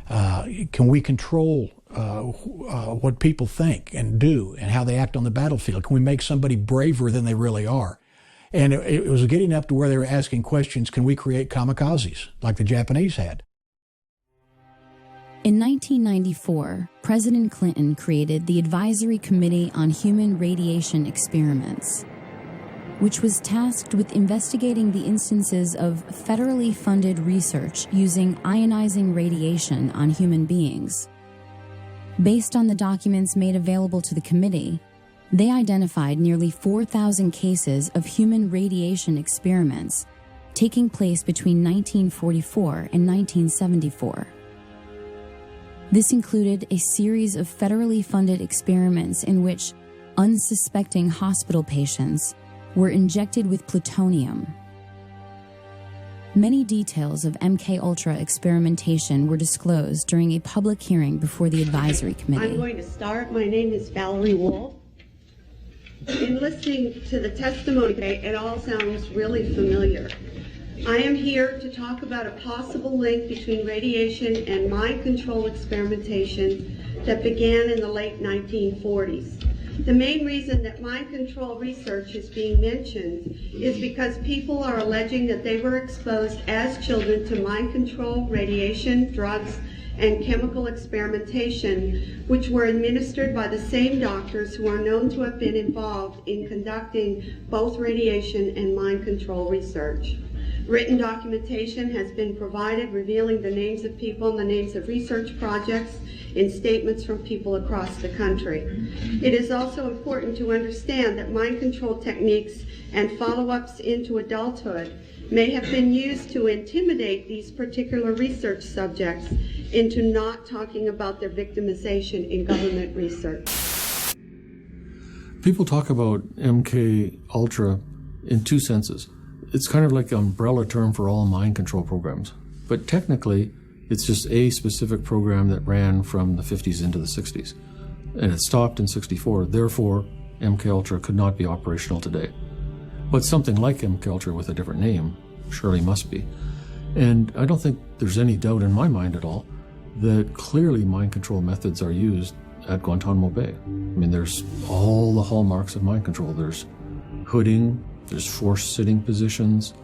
Can we control what people think and do and how they act on the battlefield? Can we make somebody braver than they really are? And it was getting up to where they were asking questions, can we create kamikazes like the Japanese had? In 1994, President Clinton created the Advisory Committee on Human Radiation Experiments, which was tasked with investigating the instances of federally funded research using ionizing radiation on human beings. Based on the documents made available to the committee, they identified nearly 4,000 cases of human radiation experiments taking place between 1944 and 1974. This included a series of federally funded experiments in which unsuspecting hospital patients were injected with plutonium. Many details of MK-Ultra experimentation were disclosed during a public hearing before the advisory committee. I'm going to start. My name is Valerie Wolf. In listening to the testimony today, it all sounds really familiar. I am here to talk about a possible link between radiation and mind control experimentation that began in the late 1940s. The main reason that mind control research is being mentioned is because people are alleging that they were exposed as children to mind control, radiation, drugs, and chemical experimentation, which were administered by the same doctors who are known to have been involved in conducting both radiation and mind control research. Written documentation has been provided revealing the names of people and the names of research projects in statements from people across the country. It is also important to understand that mind control techniques and follow-ups into adulthood may have been used to intimidate these particular research subjects into not talking about their victimization in government research. People talk about MK-Ultra in two senses. It's kind of like an umbrella term for all mind control programs. But technically, it's just a specific program that ran from the 50s into the 60s. And it stopped in 64. Therefore, MK-Ultra could not be operational today. But something like MK-Ultra with a different name surely must be. And I don't think there's any doubt in my mind at all that clearly mind control methods are used at Guantanamo Bay. I mean, there's all the hallmarks of mind control. There's hooding, there's forced sitting positions,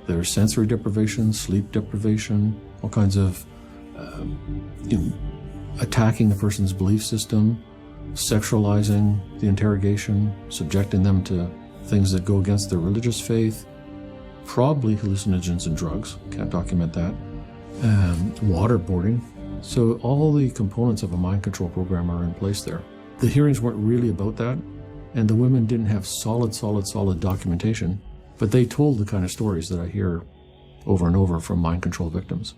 there's sensory deprivation, sleep deprivation, all kinds of attacking the person's belief system, sexualizing the interrogation, subjecting them to things that go against their religious faith, probably hallucinogens and drugs, can't document that, waterboarding. So all the components of a mind control program are in place there. The hearings weren't really about that, and the women didn't have solid documentation, but they told the kind of stories that I hear over and over from mind control victims.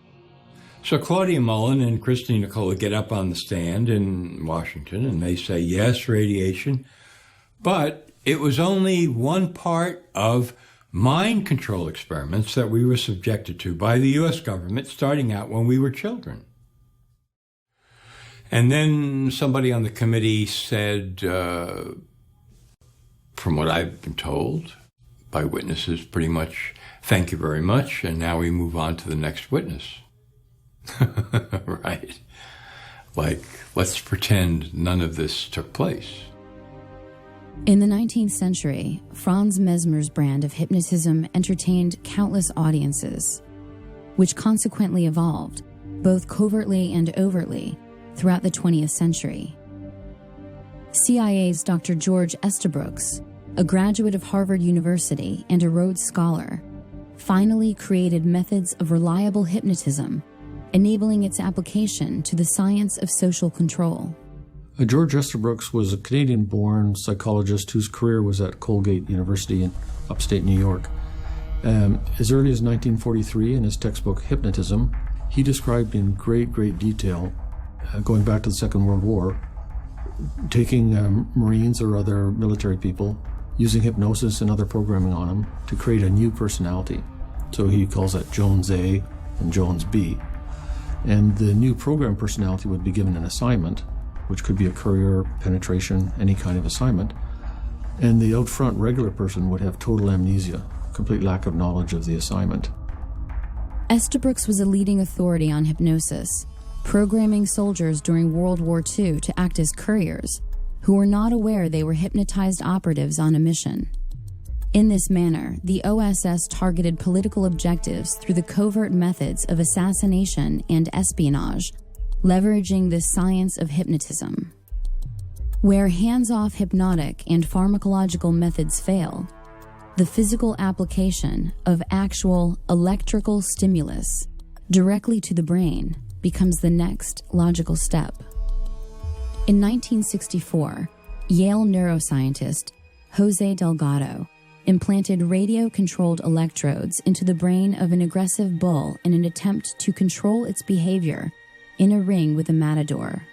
So Claudia Mullen and Christine Nicola get up on the stand in Washington and they say, yes, radiation, but it was only one part of mind control experiments that we were subjected to by the U.S. government starting out when we were children. And then somebody on the committee said, from what I've been told by witnesses, pretty much, thank you very much, and now we move on to the next witness. Right. Like, let's pretend none of this took place. In the 19th century, Franz Mesmer's brand of hypnotism entertained countless audiences, which consequently evolved, both covertly and overtly, throughout the 20th century. CIA's Dr. George Estabrooks a graduate of Harvard University and a Rhodes Scholar, finally created methods of reliable hypnotism, enabling its application to the science of social control. George Estabrooks was a Canadian-born psychologist whose career was at Colgate University in upstate New York. As early as 1943, in his textbook Hypnotism, he described in great detail, going back to the Second World War, taking Marines or other military people, using hypnosis and other programming on them to create a new personality. So he calls that Jones A and Jones B. And the new program personality would be given an assignment, which could be a career, penetration, any kind of assignment. And the out front regular person would have total amnesia, complete lack of knowledge of the assignment. Estabrooks was a leading authority on hypnosis, programming soldiers during World War II to act as couriers, who were not aware they were hypnotized operatives on a mission. In this manner, the OSS targeted political objectives through the covert methods of assassination and espionage, leveraging the science of hypnotism. Where hands-off hypnotic and pharmacological methods fail, the physical application of actual electrical stimulus directly to the brain becomes the next logical step. In 1964, Yale neuroscientist Jose Delgado implanted radio-controlled electrodes into the brain of an aggressive bull in an attempt to control its behavior in a ring with a matador.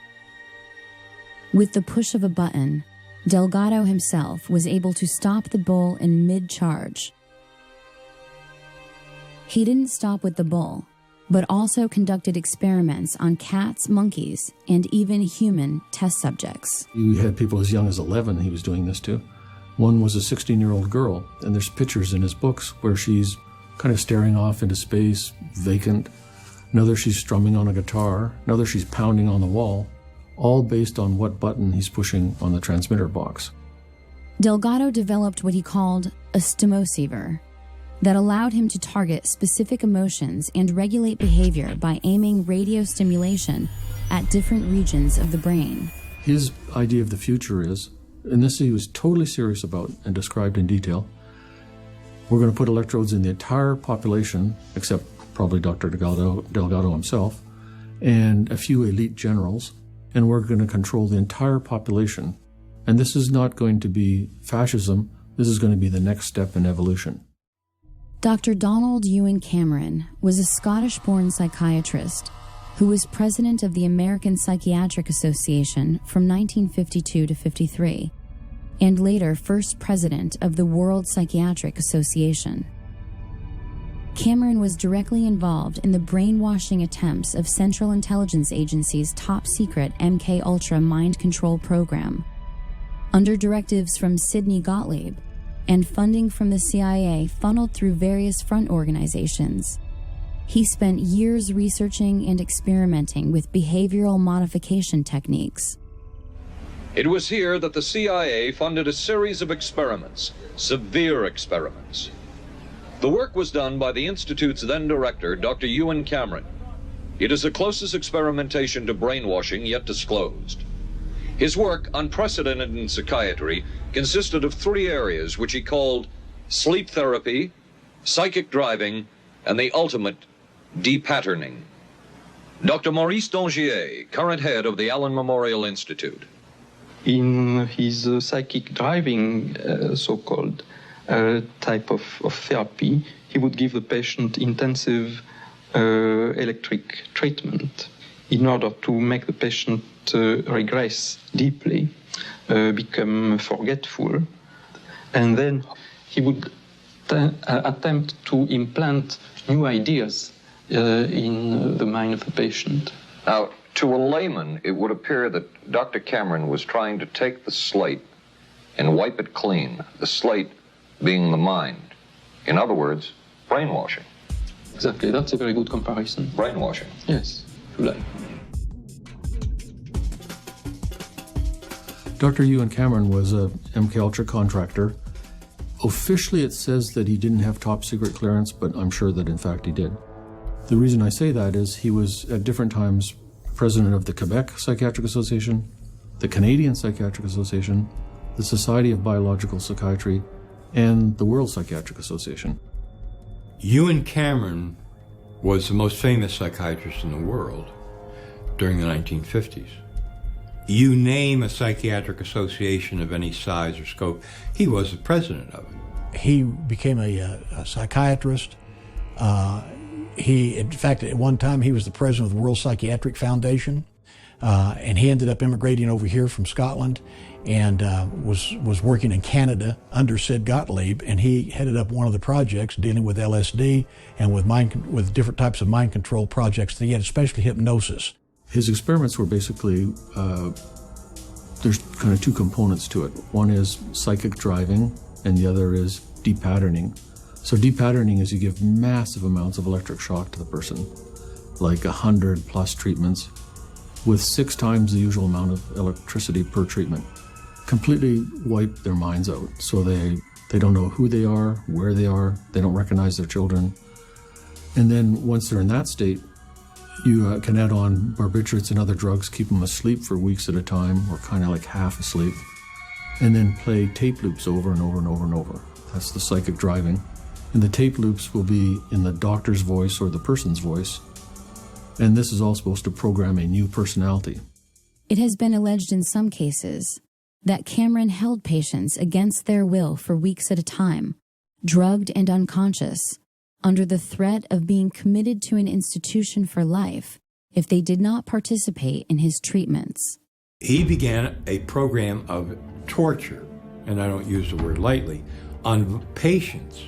With the push of a button, Delgado himself was able to stop the bull in mid-charge. He didn't stop with the bull, but also conducted experiments on cats, monkeys, and even human test subjects. You had people as young as 11 he was doing this to. One was a 16-year-old girl, and there's pictures in his books where she's kind of staring off into space, vacant. Another, she's strumming on a guitar. Another, she's pounding on the wall, all based on what button he's pushing on the transmitter box. Delgado developed what he called a stimoceiver that allowed him to target specific emotions and regulate behavior by aiming radio stimulation at different regions of the brain. His idea of the future is, and this he was totally serious about and described in detail, we're going to put electrodes in the entire population, except probably Dr. Delgado himself, and a few elite generals, and we're going to control the entire population. And this is not going to be fascism, this is going to be the next step in evolution. Dr. Donald Ewan Cameron was a Scottish-born psychiatrist who was president of the American Psychiatric Association from 1952 to 53, and later first president of the World Psychiatric Association. Cameron was directly involved in the brainwashing attempts of Central Intelligence Agency's top-secret MK-Ultra mind control program. Under directives from Sidney Gottlieb and funding from the CIA funneled through various front organizations, he spent years researching and experimenting with behavioral modification techniques. It was here that the CIA funded a series of experiments, severe experiments. The work was done by the Institute's then director, Dr. Ewan Cameron. It is the closest experimentation to brainwashing yet disclosed. His work, unprecedented in psychiatry, consisted of three areas which he called sleep therapy, psychic driving, and the ultimate depatterning. Dr. Maurice Dongier, current head of the Allen Memorial Institute. In his psychic driving, so-called type of therapy, he would give the patient intensive electric treatment in order to make the patient regress deeply, become forgetful, and then he would attempt to implant new ideas in the mind of the patient. Now, to a layman, it would appear that Dr. Cameron was trying to take the slate and wipe it clean, the slate being the mind. In other words, brainwashing. Exactly, that's a very good comparison. Brainwashing. Yes, if you like. Dr. Ewan Cameron was a MKUltra contractor. Officially, it says that he didn't have top secret clearance, but I'm sure that in fact he did. The reason I say that is he was at different times president of the Quebec Psychiatric Association, the Canadian Psychiatric Association, the Society of Biological Psychiatry, and the World Psychiatric Association. Ewen Cameron was the most famous psychiatrist in the world during the 1950s. You name a psychiatric association of any size or scope, he was the president of it. He became a psychiatrist. In fact, at one time he was the president of the World Psychiatric Foundation, and he ended up immigrating over here from Scotland and was working in Canada under Sid Gottlieb, and he headed up one of the projects dealing with LSD and with different types of mind control projects. He had especially hypnosis. His experiments were basically, there's kind of two components to it. One is psychic driving, and the other is depatterning. So depatterning is you give massive amounts of electric shock to the person, like 100+ treatments, with 6 times the usual amount of electricity per treatment. Completely wipe their minds out, so they don't know who they are, where they are, they don't recognize their children. And then once they're in that state, you can add on barbiturates and other drugs, keep them asleep for weeks at a time, or kind of like half asleep, and then play tape loops over and over and over and over. That's the psychic driving. And the tape loops will be in the doctor's voice or the person's voice. And this is all supposed to program a new personality. It has been alleged in some cases that Cameron held patients against their will for weeks at a time, drugged and unconscious, under the threat of being committed to an institution for life if they did not participate in his treatments. He began a program of torture, and I don't use the word lightly, on patients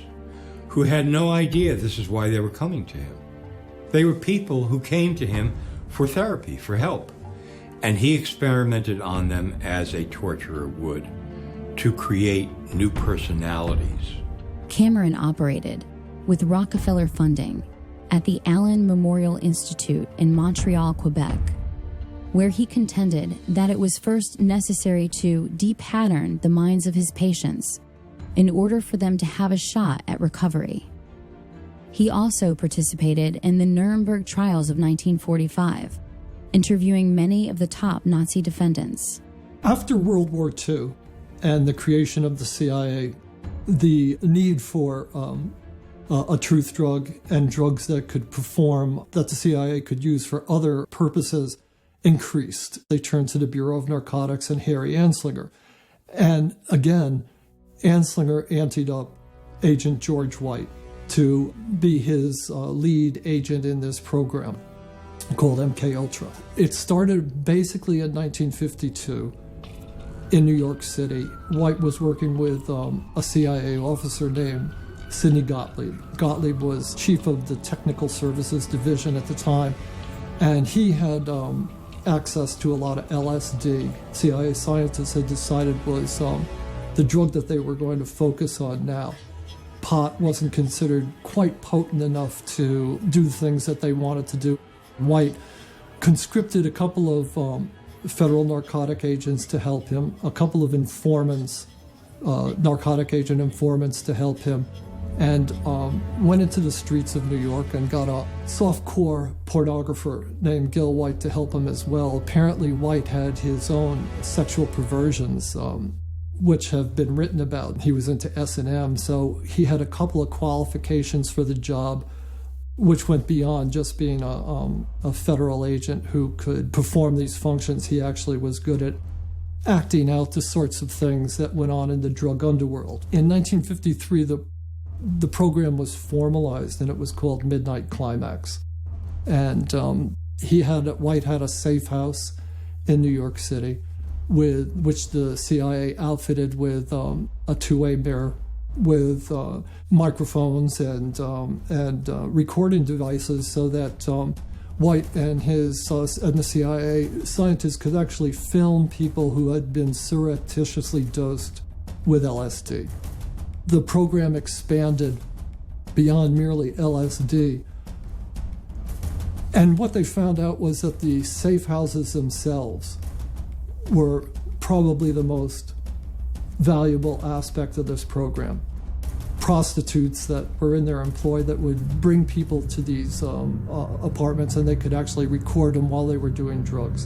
who had no idea this is why they were coming to him. They were people who came to him for therapy, for help. And he experimented on them as a torturer would, to create new personalities. Cameron operated with Rockefeller funding at the Allen Memorial Institute in Montreal, Quebec, where he contended that it was first necessary to depattern the minds of his patients in order for them to have a shot at recovery. He also participated in the Nuremberg trials of 1945, interviewing many of the top Nazi defendants. After World War II and the creation of the CIA, the need for a truth drug and drugs that could perform, that the CIA could use for other purposes, increased. They turned to the Bureau of Narcotics and Harry Anslinger. And again, Anslinger anteed up Agent George White to be his lead agent in this program called MK-Ultra. It started basically in 1952 in New York City. White was working with a CIA officer named Sidney Gottlieb. Gottlieb was chief of the Technical Services Division at the time, and he had access to a lot of LSD. CIA scientists had decided was the drug that they were going to focus on now. Pot wasn't considered quite potent enough to do the things that they wanted to do. White conscripted a couple of federal narcotic agents to help him, a couple of informants, narcotic agent informants to help him, and went into the streets of New York and got a softcore pornographer named Gil White to help him as well. Apparently White had his own sexual perversions, which have been written about. He was into S&M, so he had a couple of qualifications for the job, which went beyond just being a federal agent who could perform these functions. He actually was good at acting out the sorts of things that went on in the drug underworld. In 1953, the program was formalized, and it was called Midnight Climax. And White had a safe house in New York City, which the CIA outfitted with a two-way mirror, with microphones and recording devices, so that White and the CIA scientists could actually film people who had been surreptitiously dosed with LSD. The program expanded beyond merely LSD. And what they found out was that the safe houses themselves were probably the most valuable aspect of this program. Prostitutes that were in their employ that would bring people to these apartments, and they could actually record them while they were doing drugs.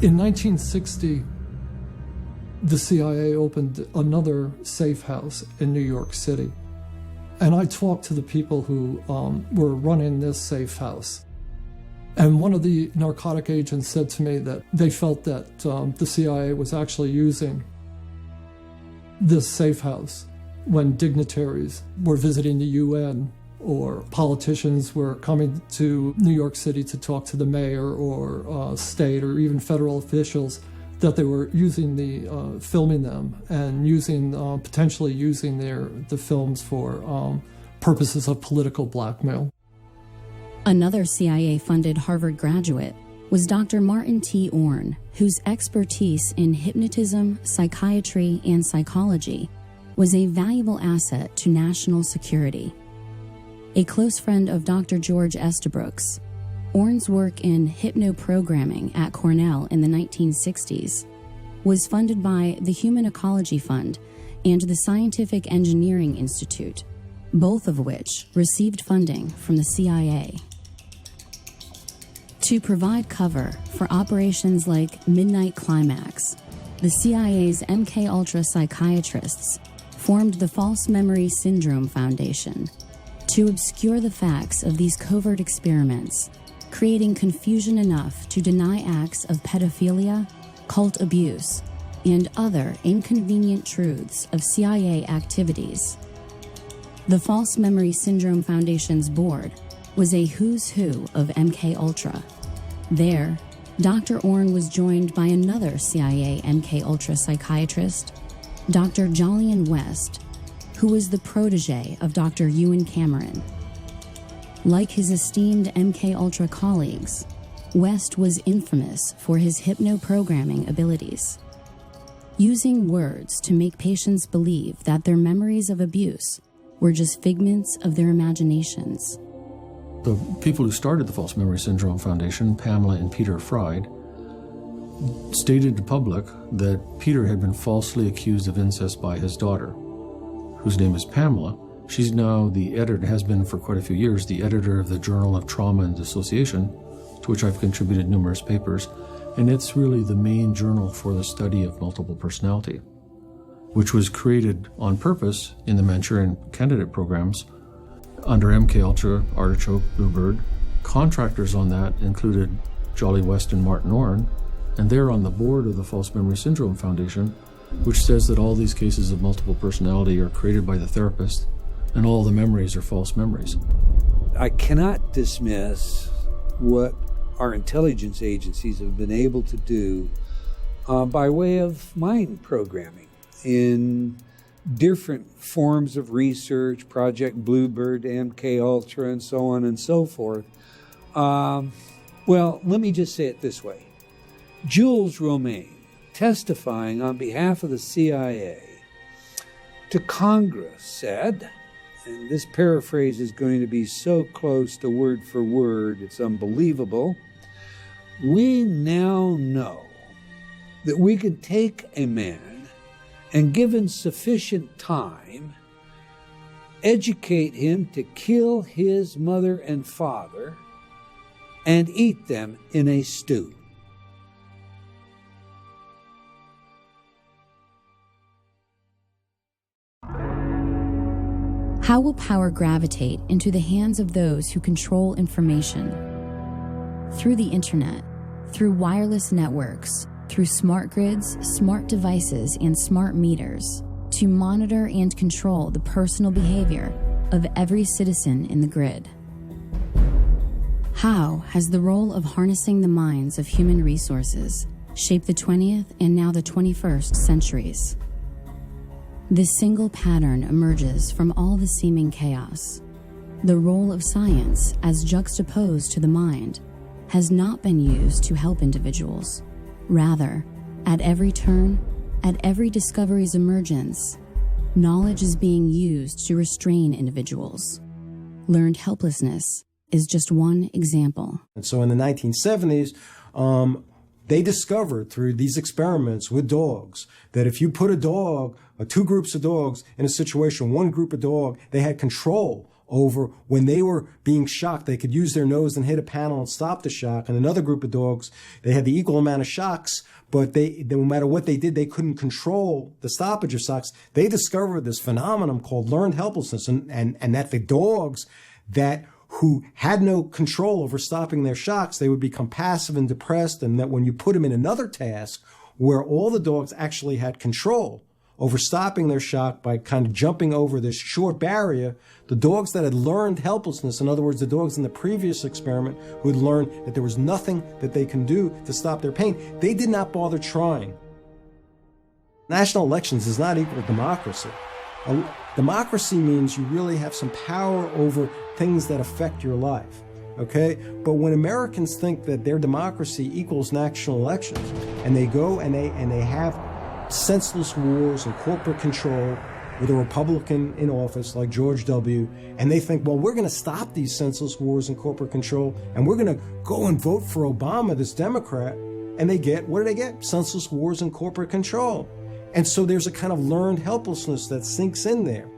In 1960, the CIA opened another safe house in New York City. And I talked to the people who were running this safe house. And one of the narcotic agents said to me that they felt that the CIA was actually using this safe house when dignitaries were visiting the UN or politicians were coming to New York City to talk to the mayor or state or even federal officials, that they were using filming them and potentially using the films for purposes of political blackmail. Another CIA-funded Harvard graduate was Dr. Martin T. Orne, whose expertise in hypnotism, psychiatry, and psychology was a valuable asset to national security. A close friend of Dr. George Estabrooks, Orne's work in hypnoprogramming at Cornell in the 1960s was funded by the Human Ecology Fund and the Scientific Engineering Institute, both of which received funding from the CIA. To provide cover for operations like Midnight Climax, the CIA's MKUltra psychiatrists formed the False Memory Syndrome Foundation to obscure the facts of these covert experiments, creating confusion enough to deny acts of pedophilia, cult abuse, and other inconvenient truths of CIA activities. The False Memory Syndrome Foundation's board was a who's who of MKUltra. There, Dr. Orne was joined by another CIA MKUltra psychiatrist, Dr. Jolyon West, who was the protege of Dr. Ewan Cameron. Like his esteemed MKUltra colleagues, West was infamous for his hypnoprogramming abilities, using words to make patients believe that their memories of abuse were just figments of their imaginations. The people who started the False Memory Syndrome Foundation, Pamela and Peter Fried, stated to the public that Peter had been falsely accused of incest by his daughter, whose name is Pamela. She's now the editor, has been for quite a few years, the editor of the Journal of Trauma and Dissociation, to which I've contributed numerous papers, and it's really the main journal for the study of multiple personality, which was created on purpose in the Manchurian candidate programs under MKUltra, Artichoke, Bluebird. Contractors on that included Jolly West and Martin Orne, and they're on the board of the False Memory Syndrome Foundation, which says that all these cases of multiple personality are created by the therapist, and all the memories are false memories. I cannot dismiss what our intelligence agencies have been able to do by way of mind programming in different forms of research, Project Bluebird, MKUltra, and so on and so forth. Well, let me just say it this way. Jules Romaine, testifying on behalf of the CIA to Congress, said, and this paraphrase is going to be so close to word for word, it's unbelievable, "We now know that we can take a man and, given sufficient time, educate him to kill his mother and father and eat them in a stew." How will power gravitate into the hands of those who control information? Through the internet, through wireless networks, through smart grids, smart devices, and smart meters, to monitor and control the personal behavior of every citizen in the grid. How has the role of harnessing the minds of human resources shaped the 20th and now the 21st centuries? This single pattern emerges from all the seeming chaos. The role of science, as juxtaposed to the mind, has not been used to help individuals. Rather, at every turn, at every discovery's emergence, knowledge is being used to restrain individuals. Learned helplessness is just one example. And so in the 1970s, they discovered through these experiments with dogs that if you put a dog, two groups of dogs in a situation, one group of dog, they had control over when they were being shocked. They could use their nose and hit a panel and stop the shock. And another group of dogs, they had the equal amount of shocks, but they no matter what they did, they couldn't control the stoppage of shocks. They discovered this phenomenon called learned helplessness, and that the dogs who had no control over stopping their shocks, they would become passive and depressed, and that when you put them in another task where all the dogs actually had control over stopping their shock by kind of jumping over this short barrier, the dogs that had learned helplessness, in other words, the dogs in the previous experiment who had learned that there was nothing that they can do to stop their pain, they did not bother trying. National elections is not equal to democracy. Democracy means you really have some power over things that affect your life, okay? But when Americans think that their democracy equals national elections, and they go and they have senseless wars and corporate control with a Republican in office like George W., and they think, well, we're going to stop these senseless wars and corporate control, and we're going to go and vote for Obama, this Democrat, and they get, what do they get? Senseless wars and corporate control. And so there's a kind of learned helplessness that sinks in there.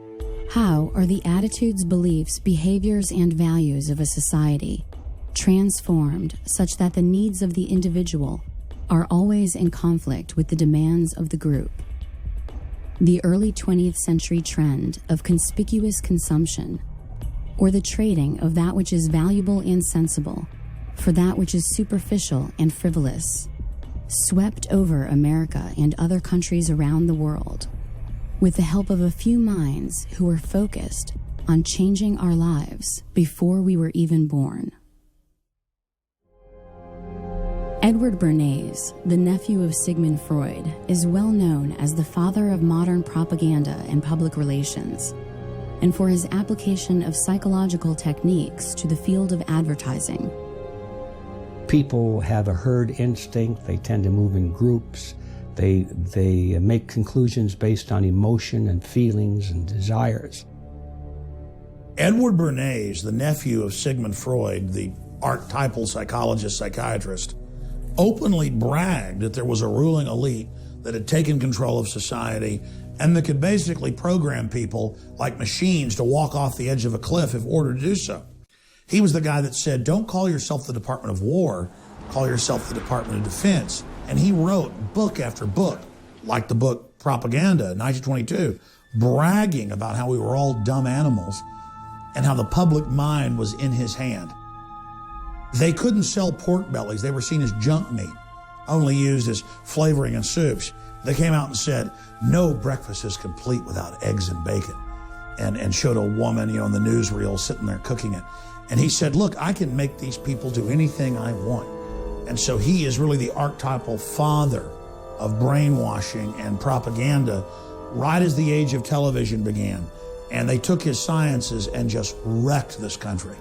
How are the attitudes, beliefs, behaviors, and values of a society transformed such that the needs of the individual are always in conflict with the demands of the group? The early 20th century trend of conspicuous consumption, or the trading of that which is valuable and sensible for that which is superficial and frivolous, swept over America and other countries around the world with the help of a few minds who were focused on changing our lives before we were even born. Edward Bernays, the nephew of Sigmund Freud, is well known as the father of modern propaganda and public relations, and for his application of psychological techniques to the field of advertising. People have a herd instinct. They tend to move in groups. They make conclusions based on emotion and feelings and desires. Edward Bernays, the nephew of Sigmund Freud, the archetypal psychologist, psychiatrist, openly bragged that there was a ruling elite that had taken control of society and that could basically program people like machines to walk off the edge of a cliff if ordered to do so. He was the guy that said, don't call yourself the Department of War, call yourself the Department of Defense. And he wrote book after book, like the book Propaganda, 1922, bragging about how we were all dumb animals and how the public mind was in his hand. They couldn't sell pork bellies. They were seen as junk meat, only used as flavoring in soups. They came out and said, no breakfast is complete without eggs and bacon, and showed a woman, in the newsreel sitting there cooking it. And he said, look, I can make these people do anything I want. And so he is really the archetypal father of brainwashing and propaganda right as the age of television began. And they took his sciences and just wrecked this country.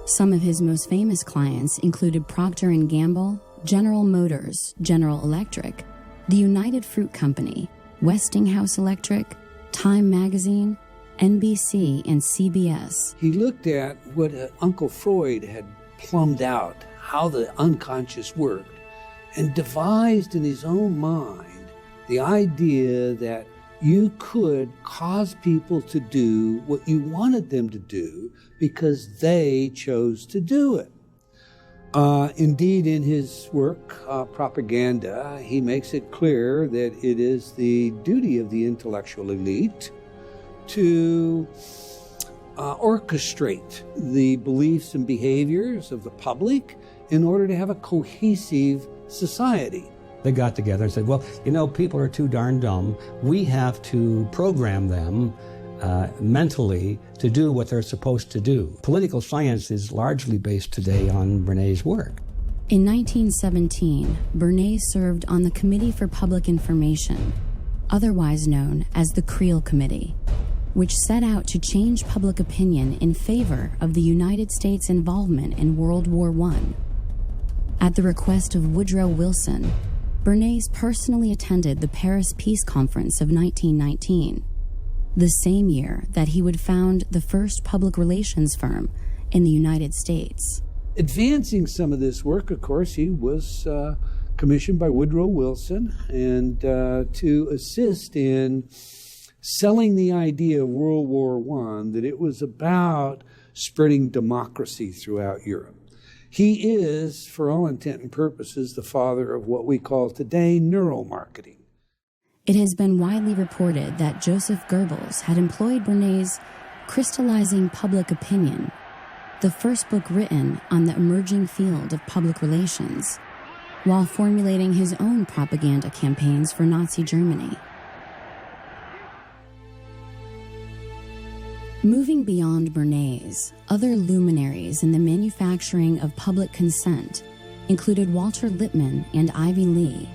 Some of his most famous clients included Procter & Gamble, General Motors, General Electric, the United Fruit Company, Westinghouse Electric, Time Magazine, NBC, and CBS. He looked at what Uncle Freud had plumbed out, how the unconscious worked, and devised in his own mind the idea that you could cause people to do what you wanted them to do because they chose to do it. Indeed, in his work, Propaganda, he makes it clear that it is the duty of the intellectual elite to orchestrate the beliefs and behaviors of the public in order to have a cohesive society. They got together and said, well, people are too darn dumb. We have to program them mentally to do what they're supposed to do. Political science is largely based today on Bernays' work. In 1917, Bernays served on the Committee for Public Information, otherwise known as the Creel Committee, which set out to change public opinion in favor of the United States' involvement in World War I. At the request of Woodrow Wilson, Bernays personally attended the Paris Peace Conference of 1919, the same year that he would found the first public relations firm in the United States. Advancing some of this work, of course, he was commissioned by Woodrow Wilson and to assist in selling the idea of World War I that it was about spreading democracy throughout Europe. He is, for all intent and purposes, the father of what we call today neuromarketing. It has been widely reported that Joseph Goebbels had employed Bernays' Crystallizing Public Opinion, the first book written on the emerging field of public relations, while formulating his own propaganda campaigns for Nazi Germany. Moving beyond Bernays, other luminaries in the manufacturing of public consent included Walter Lippmann and Ivy Lee,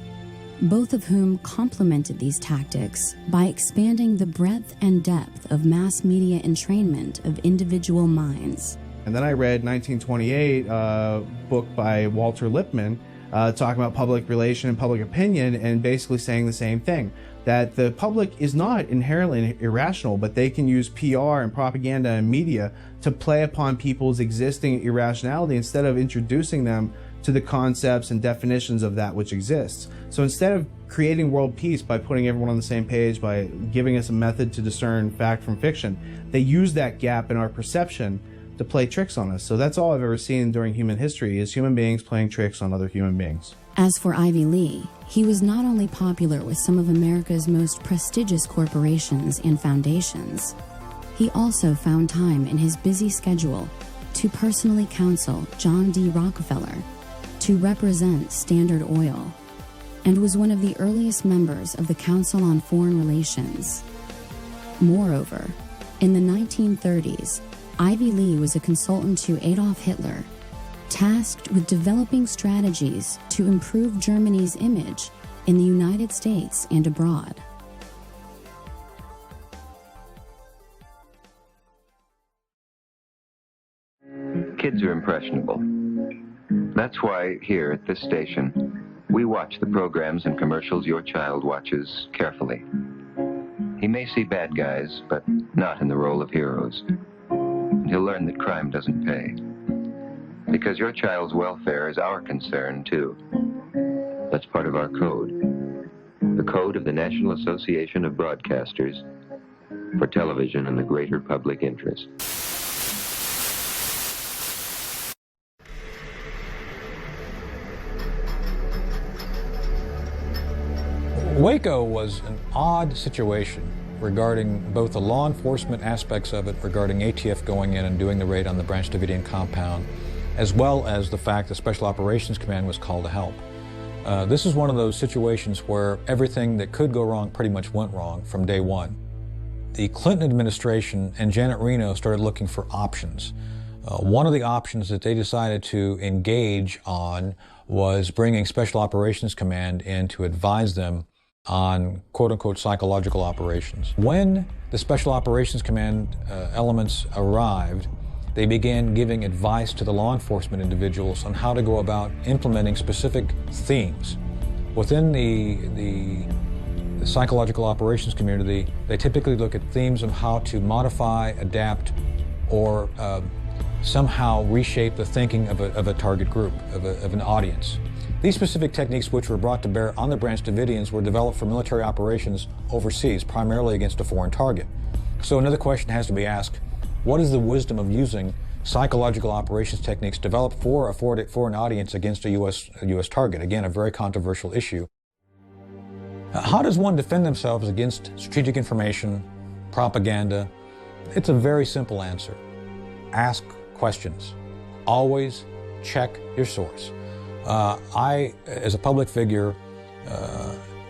both of whom complemented these tactics by expanding the breadth and depth of mass media entrainment of individual minds. And then I read 1928, a book by Walter Lippmann, talking about public relation and public opinion, and basically saying the same thing, that the public is not inherently irrational, but they can use PR and propaganda and media to play upon people's existing irrationality instead of introducing them to the concepts and definitions of that which exists. So instead of creating world peace by putting everyone on the same page, by giving us a method to discern fact from fiction, they use that gap in our perception to play tricks on us. So that's all I've ever seen during human history, is human beings playing tricks on other human beings. As for Ivy Lee, he was not only popular with some of America's most prestigious corporations and foundations, he also found time in his busy schedule to personally counsel John D. Rockefeller, to represent Standard Oil, and was one of the earliest members of the Council on Foreign Relations. Moreover, in the 1930s, Ivy Lee was a consultant to Adolf Hitler, tasked with developing strategies to improve Germany's image in the United States and abroad. Kids are impressionable. That's why here at this station, we watch the programs and commercials your child watches carefully. He may see bad guys, but not in the role of heroes. He'll learn that crime doesn't pay. Because your child's welfare is our concern, too. That's part of our code. The code of the National Association of Broadcasters for television in the greater public interest. Waco was an odd situation regarding both the law enforcement aspects of it, regarding ATF going in and doing the raid on the Branch Davidian compound, as well as the fact that Special Operations Command was called to help. This is one of those situations where everything that could go wrong pretty much went wrong from day one. The Clinton administration and Janet Reno started looking for options. One of the options that they decided to engage on was bringing Special Operations Command in to advise them on quote-unquote psychological operations. When the Special Operations Command elements arrived, they began giving advice to the law enforcement individuals on how to go about implementing specific themes. Within the psychological operations community, they typically look at themes of how to modify, adapt, or somehow reshape the thinking of a target group, of an audience. These specific techniques, which were brought to bear on the Branch Davidians, were developed for military operations overseas, primarily against a foreign target. So another question has to be asked: what is the wisdom of using psychological operations techniques developed for an audience against a U.S. target? Again, a very controversial issue. How does one defend themselves against strategic information, propaganda? It's a very simple answer. Ask questions. Always check your source. I, as a public figure,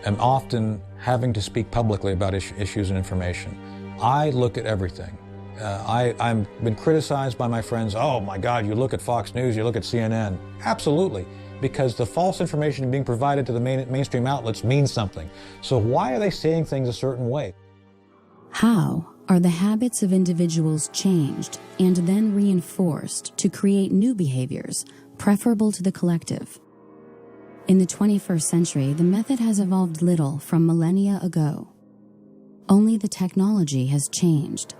am often having to speak publicly about issues and information. I look at everything. I've been criticized by my friends. Oh my God, you look at Fox News, you look at CNN. Absolutely, because the false information being provided to the mainstream outlets means something. So why are they saying things a certain way? How are the habits of individuals changed and then reinforced to create new behaviors preferable to the collective? In the 21st century, the method has evolved little from millennia ago. Only the technology has changed.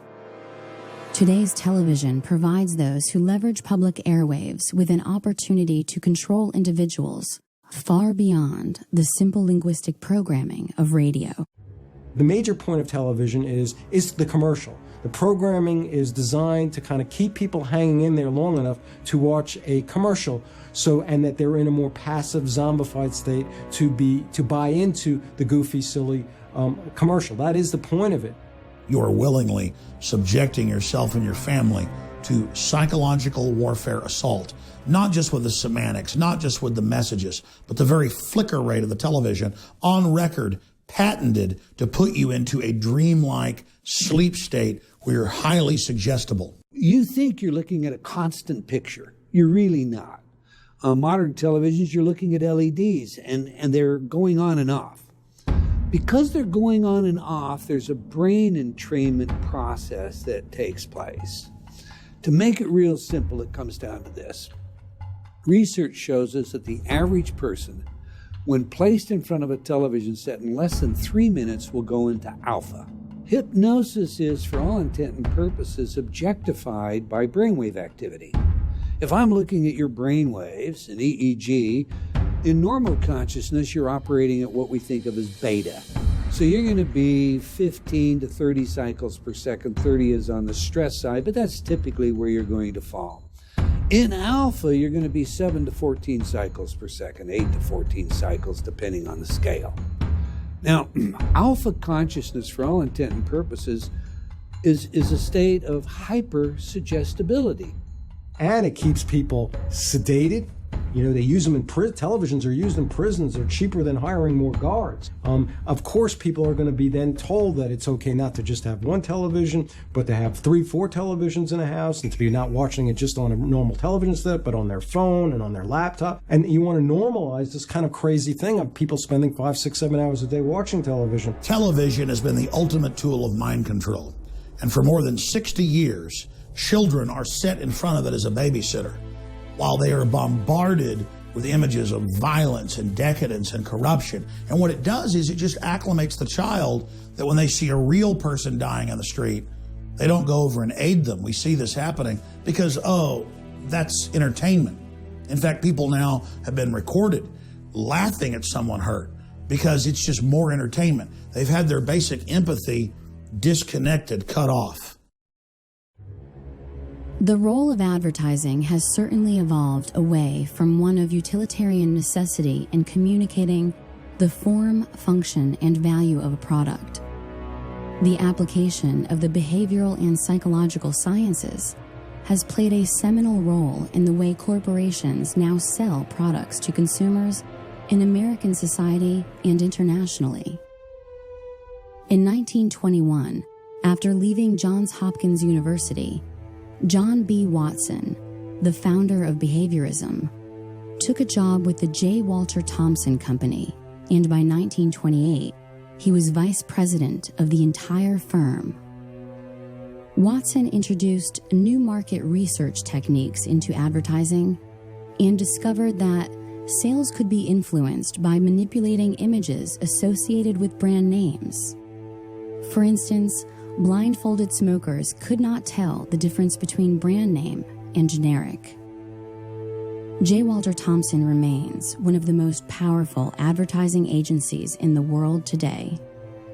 Today's television provides those who leverage public airwaves with an opportunity to control individuals far beyond the simple linguistic programming of radio. The major point of television is the commercial. The programming is designed to kind of keep people hanging in there long enough to watch a commercial, and that they're in a more passive, zombified state to buy into the goofy, silly commercial. That is the point of it. You are willingly subjecting yourself and your family to psychological warfare assault, not just with the semantics, not just with the messages, but the very flicker rate of the television, on record, patented to put you into a dreamlike sleep state where you're highly suggestible. You think you're looking at a constant picture. You're really not. Modern televisions, you're looking at LEDs, and they're going on and off. Because they're going on and off, there's a brain entrainment process that takes place. To make it real simple, it comes down to this. Research shows us that the average person, when placed in front of a television set in less than 3 minutes, will go into alpha. Hypnosis is, for all intent and purposes, objectified by brainwave activity. If I'm looking at your brainwaves, an EEG, in normal consciousness, you're operating at what we think of as beta. So you're going to be 15 to 30 cycles per second. 30 is on the stress side, but that's typically where you're going to fall. In alpha, you're going to be 7 to 14 cycles per second, 8 to 14 cycles, depending on the scale. Now, alpha consciousness, for all intent and purposes, is a state of hyper-suggestibility. And it keeps people sedated. You know, they use them in televisions are used in prisons. They're cheaper than hiring more guards. Of course, people are going to be then told that it's okay not to just have one television, but to have 3, 4 televisions in a house, and to be not watching it just on a normal television set, but on their phone and on their laptop. And you want to normalize this kind of crazy thing of people spending 5, 6, 7 hours a day watching television. Television has been the ultimate tool of mind control. And for more than 60 years, children are set in front of it as a babysitter, while they are bombarded with images of violence and decadence and corruption. And what it does is it just acclimates the child that when they see a real person dying on the street, they don't go over and aid them. We see this happening because, that's entertainment. In fact, people now have been recorded laughing at someone hurt because it's just more entertainment. They've had their basic empathy disconnected, cut off. The role of advertising has certainly evolved away from one of utilitarian necessity in communicating the form, function, and value of a product. The application of the behavioral and psychological sciences has played a seminal role in the way corporations now sell products to consumers in American society and internationally. In 1921, after leaving Johns Hopkins University, John B. Watson, the founder of behaviorism, took a job with the J. Walter Thompson Company, and by 1928, he was vice president of the entire firm. Watson introduced new market research techniques into advertising and discovered that sales could be influenced by manipulating images associated with brand names. For instance, blindfolded smokers could not tell the difference between brand name and generic. J. Walter Thompson remains one of the most powerful advertising agencies in the world today.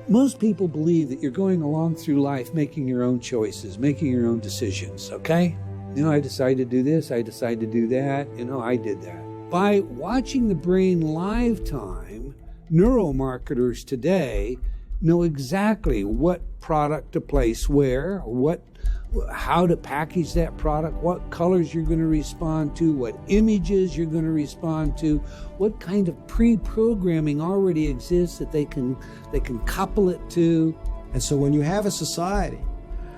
Most people believe that you're going along through life making your own choices, making your own decisions, okay? I decide to do this, I decide to do that, I did that. By watching the brain live time, neuromarketers today know exactly what product to place where, how to package that product, what colors you're going to respond to, what images you're going to respond to, what kind of pre-programming already exists that they can couple it to. And so when you have a society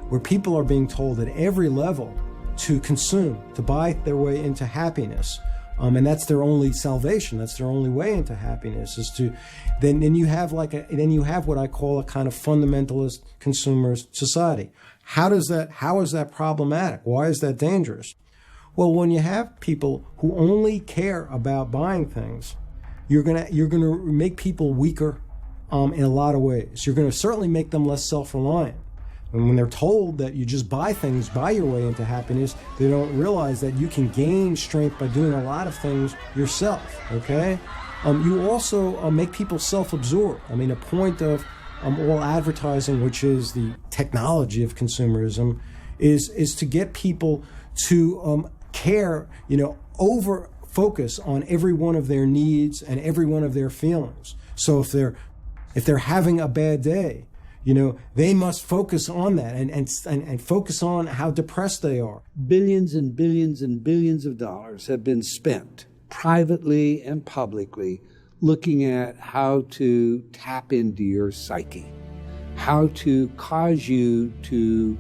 where people are being told at every level to consume, to buy their way into happiness, and that's their only salvation, that's their only way into happiness, is to then you have what I call a kind of fundamentalist consumerist society. How is that problematic? Why is that dangerous? Well, when you have people who only care about buying things, you're gonna make people weaker in a lot of ways. You're gonna certainly make them less self-reliant. And when they're told that you just buy things, buy your way into happiness, they don't realize that you can gain strength by doing a lot of things yourself, okay? You also make people self-absorbed. A point of all advertising, which is the technology of consumerism, is to get people to care, over focus on every one of their needs and every one of their feelings. So if they're having a bad day, they must focus on that and focus on how depressed they are. Billions and billions and billions of dollars have been spent privately and publicly looking at how to tap into your psyche, how to cause you to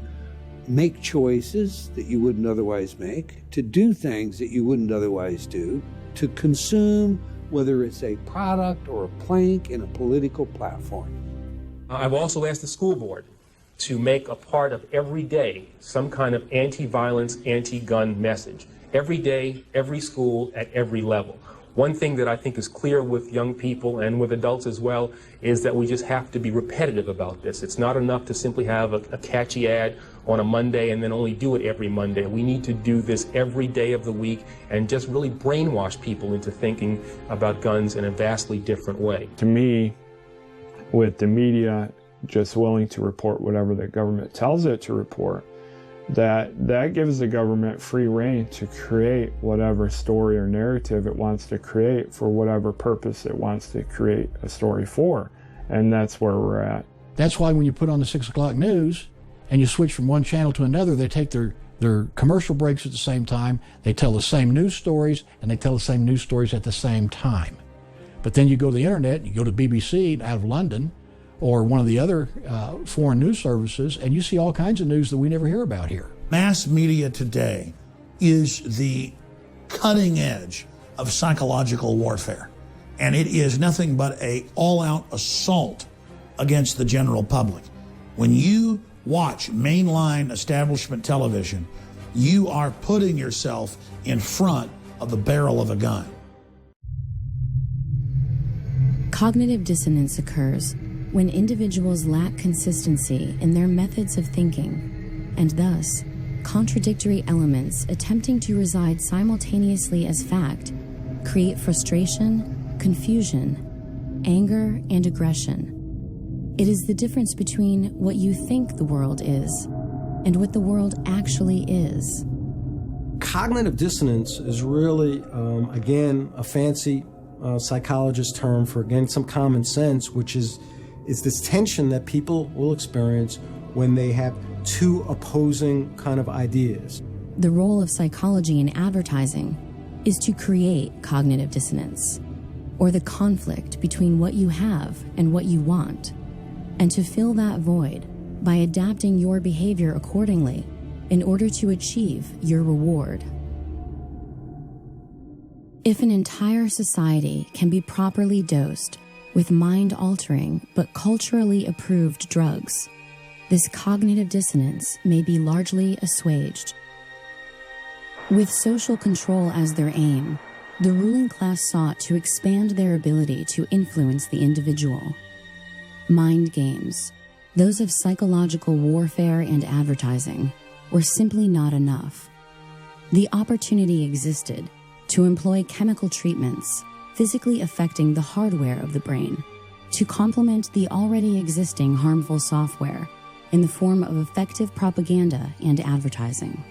make choices that you wouldn't otherwise make, to do things that you wouldn't otherwise do, to consume, whether it's a product or a plank in a political platform. I've also asked the school board to make a part of every day some kind of anti-violence, anti-gun message. Every day, every school, at every level. One thing that I think is clear with young people and with adults as well is that we just have to be repetitive about this. It's not enough to simply have a catchy ad on a Monday and then only do it every Monday. We need to do this every day of the week and just really brainwash people into thinking about guns in a vastly different way. To me, with the media just willing to report whatever the government tells it to report, that gives the government free rein to create whatever story or narrative it wants to create for whatever purpose it wants to create a story for. And that's where we're at. That's why when you put on the 6 o'clock news and you switch from one channel to another, they take their commercial breaks at the same time, they tell the same news stories, and they tell the same news stories at the same time. But then you go to the internet, you go to BBC out of London, or one of the other foreign news services, and you see all kinds of news that we never hear about here. Mass media today is the cutting edge of psychological warfare, and it is nothing but an all-out assault against the general public. When you watch mainline establishment television, you are putting yourself in front of the barrel of a gun. Cognitive dissonance occurs when individuals lack consistency in their methods of thinking, and thus, contradictory elements attempting to reside simultaneously as fact create frustration, confusion, anger, and aggression. It is the difference between what you think the world is and what the world actually is. Cognitive dissonance is really, again, a fancy psychologist term for, again, some common sense, which is this tension that people will experience when they have two opposing kind of ideas. The role of psychology in advertising is to create cognitive dissonance, or the conflict between what you have and what you want, and to fill that void by adapting your behavior accordingly in order to achieve your reward. If an entire society can be properly dosed with mind-altering but culturally approved drugs, this cognitive dissonance may be largely assuaged. With social control as their aim, the ruling class sought to expand their ability to influence the individual. Mind games, those of psychological warfare and advertising, were simply not enough. The opportunity existed to employ chemical treatments physically affecting the hardware of the brain to complement the already existing harmful software in the form of effective propaganda and advertising.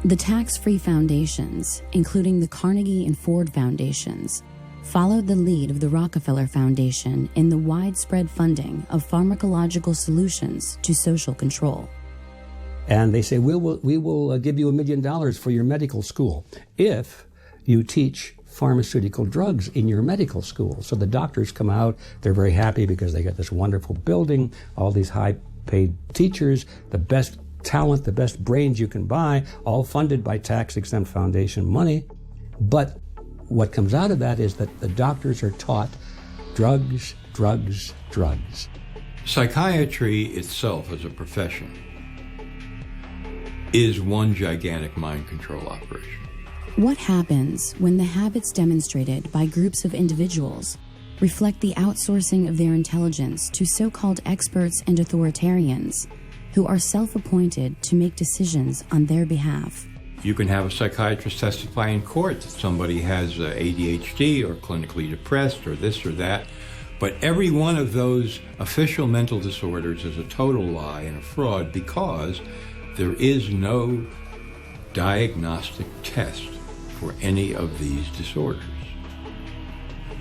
The tax-free foundations, including the Carnegie and Ford Foundations, followed the lead of the Rockefeller Foundation in the widespread funding of pharmacological solutions to social control. And they say, we will give you $1 million for your medical school if you teach pharmaceutical drugs in your medical school. So the doctors come out, they're very happy because they got this wonderful building, all these high-paid teachers, the best talent, the best brains you can buy, all funded by tax-exempt foundation money. But what comes out of that is that the doctors are taught drugs, drugs, drugs. Psychiatry itself as a profession is one gigantic mind control operation. What happens when the habits demonstrated by groups of individuals reflect the outsourcing of their intelligence to so-called experts and authoritarians who are self-appointed to make decisions on their behalf? You can have a psychiatrist testify in court that somebody has ADHD or clinically depressed or this or that, But every one of those official mental disorders is a total lie and a fraud because there is no diagnostic test for any of these disorders.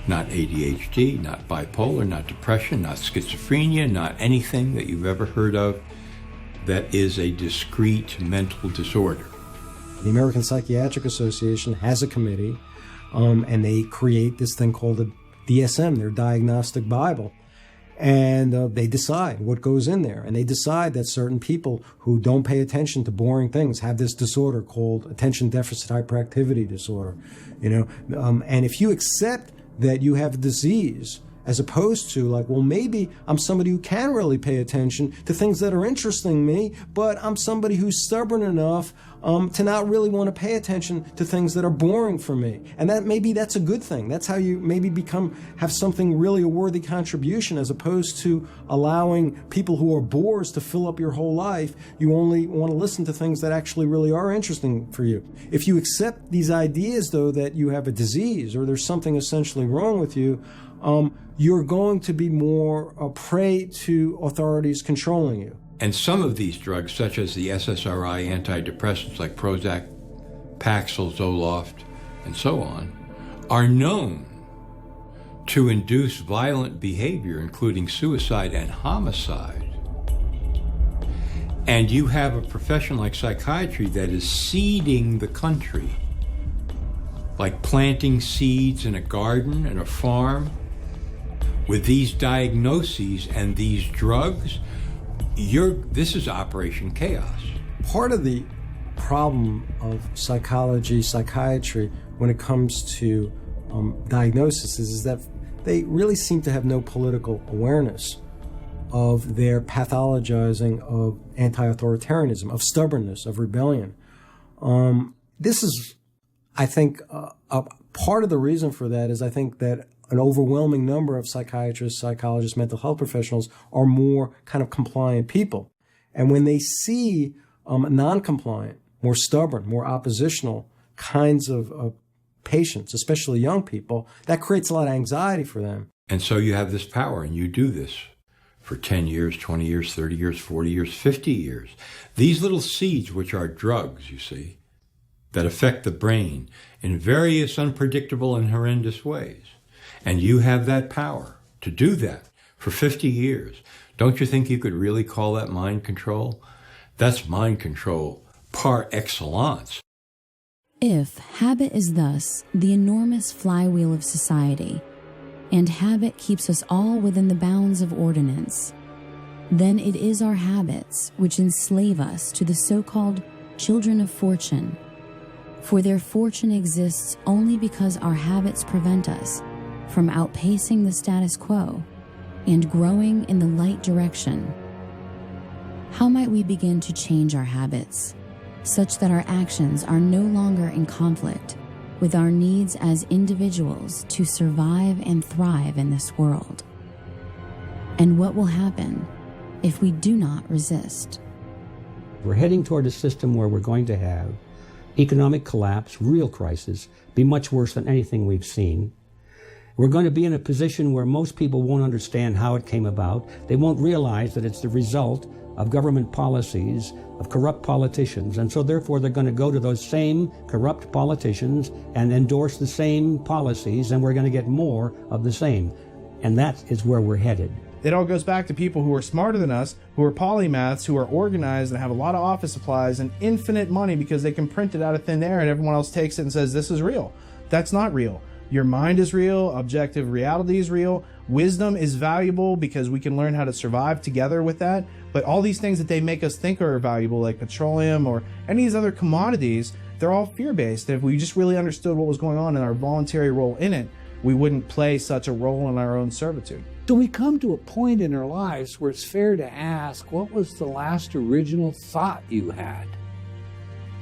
Not ADHD, not bipolar, not depression, not schizophrenia, not anything that you've ever heard of that is a discrete mental disorder. The American Psychiatric Association has a committee, and they create this thing called the DSM, their Diagnostic Bible. And they decide what goes in there. And they decide that certain people who don't pay attention to boring things have this disorder called attention deficit hyperactivity disorder. And if you accept that you have a disease, as opposed to like, well, maybe I'm somebody who can really pay attention to things that are interesting me, but I'm somebody who's stubborn enough to not really want to pay attention to things that are boring for me. And that maybe that's a good thing. That's how you maybe have something really a worthy contribution, as opposed to allowing people who are bores to fill up your whole life. You only want to listen to things that actually really are interesting for you. If you accept these ideas, though, that you have a disease or there's something essentially wrong with you, you're going to be more a prey to authorities controlling you. And some of these drugs, such as the SSRI antidepressants like Prozac, Paxil, Zoloft, and so on, are known to induce violent behavior, including suicide and homicide. And you have a profession like psychiatry that is seeding the country, like planting seeds in a garden and a farm, with these diagnoses and these drugs. This is Operation Chaos. Part of the problem of psychiatry, when it comes to diagnosis is that they really seem to have no political awareness of their pathologizing of anti-authoritarianism, of stubbornness, of rebellion. This is, I think, a part of the reason for that is I think that an overwhelming number of psychiatrists, psychologists, mental health professionals are more kind of compliant people. And when they see non-compliant, more stubborn, more oppositional kinds of patients, especially young people, that creates a lot of anxiety for them. And so you have this power, and you do this for 10 years, 20 years, 30 years, 40 years, 50 years. These little seeds, which are drugs, you see, that affect the brain in various unpredictable and horrendous ways. And you have that power to do that for 50 years. Don't you think you could really call that mind control? That's mind control par excellence. If habit is thus the enormous flywheel of society, and habit keeps us all within the bounds of ordinance, then it is our habits which enslave us to the so-called children of fortune. For their fortune exists only because our habits prevent us from outpacing the status quo and growing in the light direction. How might we begin to change our habits such that our actions are no longer in conflict with our needs as individuals to survive and thrive in this world? And what will happen if we do not resist? We're heading toward a system where we're going to have economic collapse, real crisis, be much worse than anything we've seen. We're going to be in a position where most people won't understand how it came about. They won't realize that it's the result of government policies, of corrupt politicians, and so therefore they're going to go to those same corrupt politicians and endorse the same policies, and we're going to get more of the same. And that is where we're headed. It all goes back to people who are smarter than us, who are polymaths, who are organized and have a lot of office supplies and infinite money because they can print it out of thin air and everyone else takes it and says, this is real. That's not real. Your mind is real, objective reality is real, wisdom is valuable because we can learn how to survive together with that. But all these things that they make us think are valuable, like petroleum or any of these other commodities, they're all fear-based. If we just really understood what was going on and our voluntary role in it, we wouldn't play such a role in our own servitude. So we come to a point in our lives where it's fair to ask, what was the last original thought you had?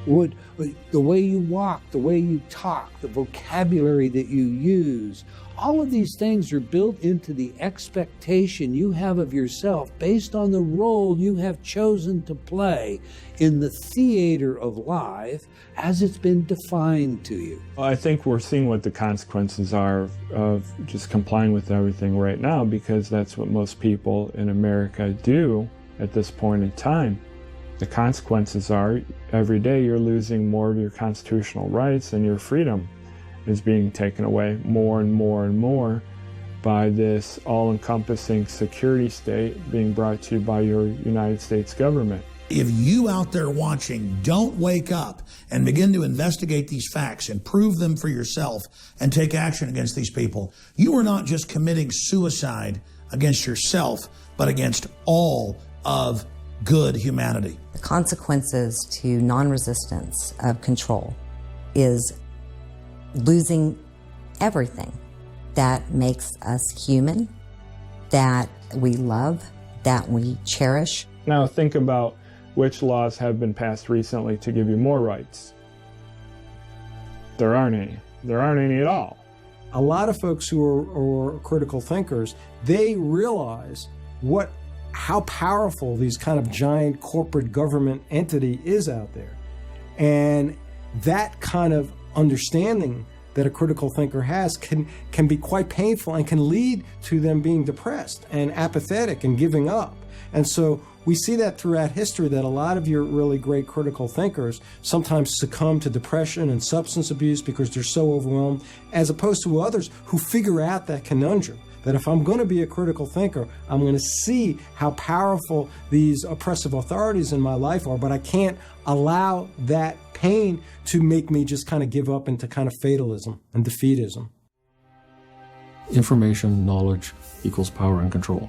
The way you walk, the way you talk, the vocabulary that you use, All of these things are built into the expectation you have of yourself based on the role you have chosen to play in the theater of life as it's been defined to you. I think we're seeing what the consequences are of just complying with everything right now, because that's what most people in America do at this point in time. The consequences are every day you're losing more of your constitutional rights, and your freedom is being taken away more and more and more by this all-encompassing security state being brought to you by your United States government. If you out there watching don't wake up and begin to investigate these facts and prove them for yourself and take action against these people, you are not just committing suicide against yourself, but against all of good humanity. The consequences to non-resistance of control is losing everything that makes us human, that we love, that we cherish. Now think about which laws have been passed recently to give you more rights. There aren't any. There aren't any at all. A lot of folks who are critical thinkers, they realize how powerful these kind of giant corporate government entity is out there. And that kind of understanding that a critical thinker has can be quite painful and can lead to them being depressed and apathetic and giving up. And so we see that throughout history, that a lot of your really great critical thinkers sometimes succumb to depression and substance abuse because they're so overwhelmed, as opposed to others who figure out that conundrum, that if I'm going to be a critical thinker, I'm going to see how powerful these oppressive authorities in my life are, but I can't allow that pain to make me just kind of give up into kind of fatalism and defeatism. Information, knowledge equals power and control.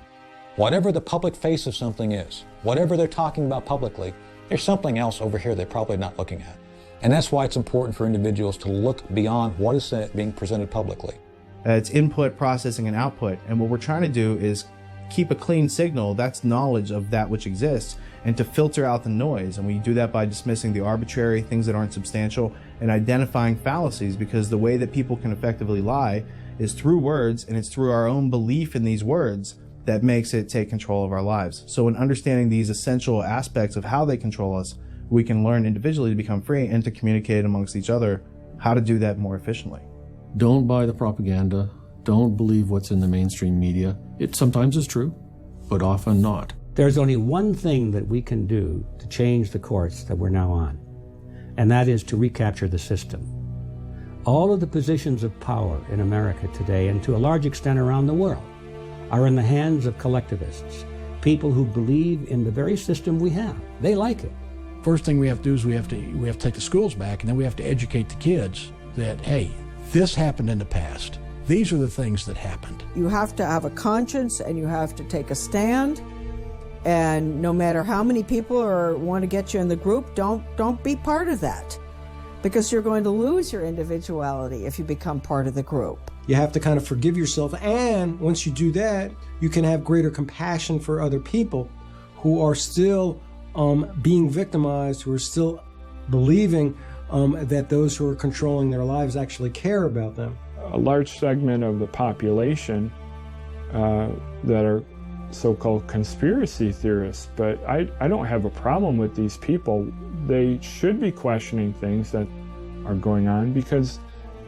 Whatever the public face of something is, whatever they're talking about publicly, there's something else over here they're probably not looking at. And that's why it's important for individuals to look beyond what is being presented publicly. It's input, processing, and output. And what we're trying to do is keep a clean signal, that's knowledge of that which exists, and to filter out the noise. And we do that by dismissing the arbitrary, things that aren't substantial, and identifying fallacies, because the way that people can effectively lie is through words, and it's through our own belief in these words that makes it take control of our lives. So in understanding these essential aspects of how they control us, we can learn individually to become free and to communicate amongst each other how to do that more efficiently. Don't buy the propaganda. Don't believe what's in the mainstream media. It sometimes is true, but often not. There's only one thing that we can do to change the course that we're now on, and that is to recapture the system. All of the positions of power in America today, and to a large extent around the world, are in the hands of collectivists, people who believe in the very system we have. They like it. First thing we have to do is we have to take the schools back, and then we have to educate the kids that, hey, this happened in the past. These are the things that happened. You have to have a conscience, and you have to take a stand. And no matter how many people want to get you in the group, don't be part of that, because you're going to lose your individuality if you become part of the group. You have to kind of forgive yourself, and once you do that, you can have greater compassion for other people who are still being victimized, who are still believing that those who are controlling their lives actually care about them. A large segment of the population that are so-called conspiracy theorists, but I don't have a problem with these people. They should be questioning things that are going on, because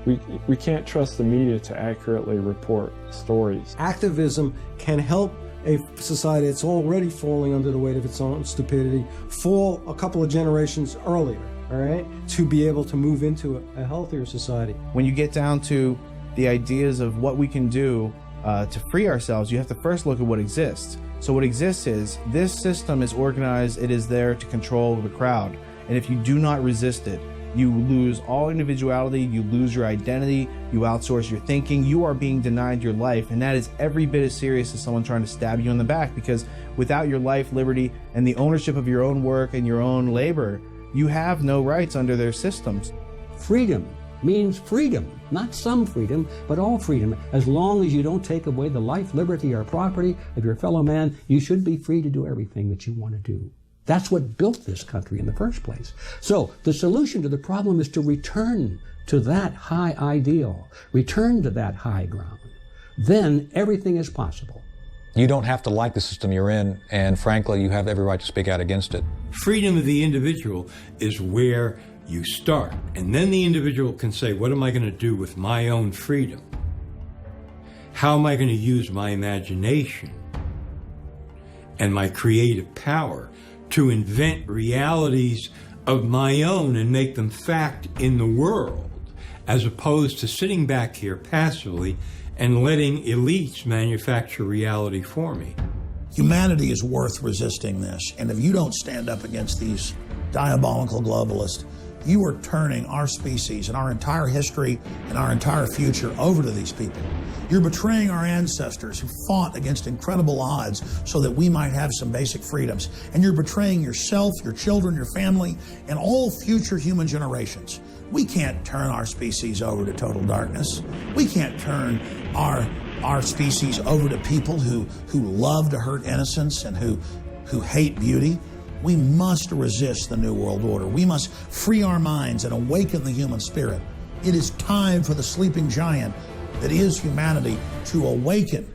we can't trust the media to accurately report stories. Activism can help a society that's already falling under the weight of its own stupidity fall a couple of generations earlier, all right, to be able to move into a healthier society. When you get down to the ideas of what we can do to free ourselves, you have to first look at what exists. So what exists is this system is organized, it is there to control the crowd. And if you do not resist it, you lose all individuality, you lose your identity, you outsource your thinking, you are being denied your life. And that is every bit as serious as someone trying to stab you in the back, because without your life, liberty, and the ownership of your own work and your own labor, you have no rights under their systems. Freedom means freedom, not some freedom, but all freedom. As long as you don't take away the life, liberty, or property of your fellow man, you should be free to do everything that you want to do. That's what built this country in the first place. So the solution to the problem is to return to that high ideal, return to that high ground. then everything is possible. You don't have to like the system you're in, and frankly, you have every right to speak out against it. Freedom of the individual is where you start. And then the individual can say, what am I going to do with my own freedom? How am I going to use my imagination and my creative power to invent realities of my own and make them fact in the world, as opposed to sitting back here passively and letting elites manufacture reality for me. Humanity is worth resisting this, and if you don't stand up against these diabolical globalists, you are turning our species and our entire history and our entire future over to these people. You're betraying our ancestors who fought against incredible odds so that we might have some basic freedoms. And you're betraying yourself, your children, your family, and all future human generations. We can't turn our species over to total darkness. We can't turn our species over to people who love to hurt innocence and who hate beauty. We must resist the New World Order. We must free our minds and awaken the human spirit. It is time for the sleeping giant that is humanity to awaken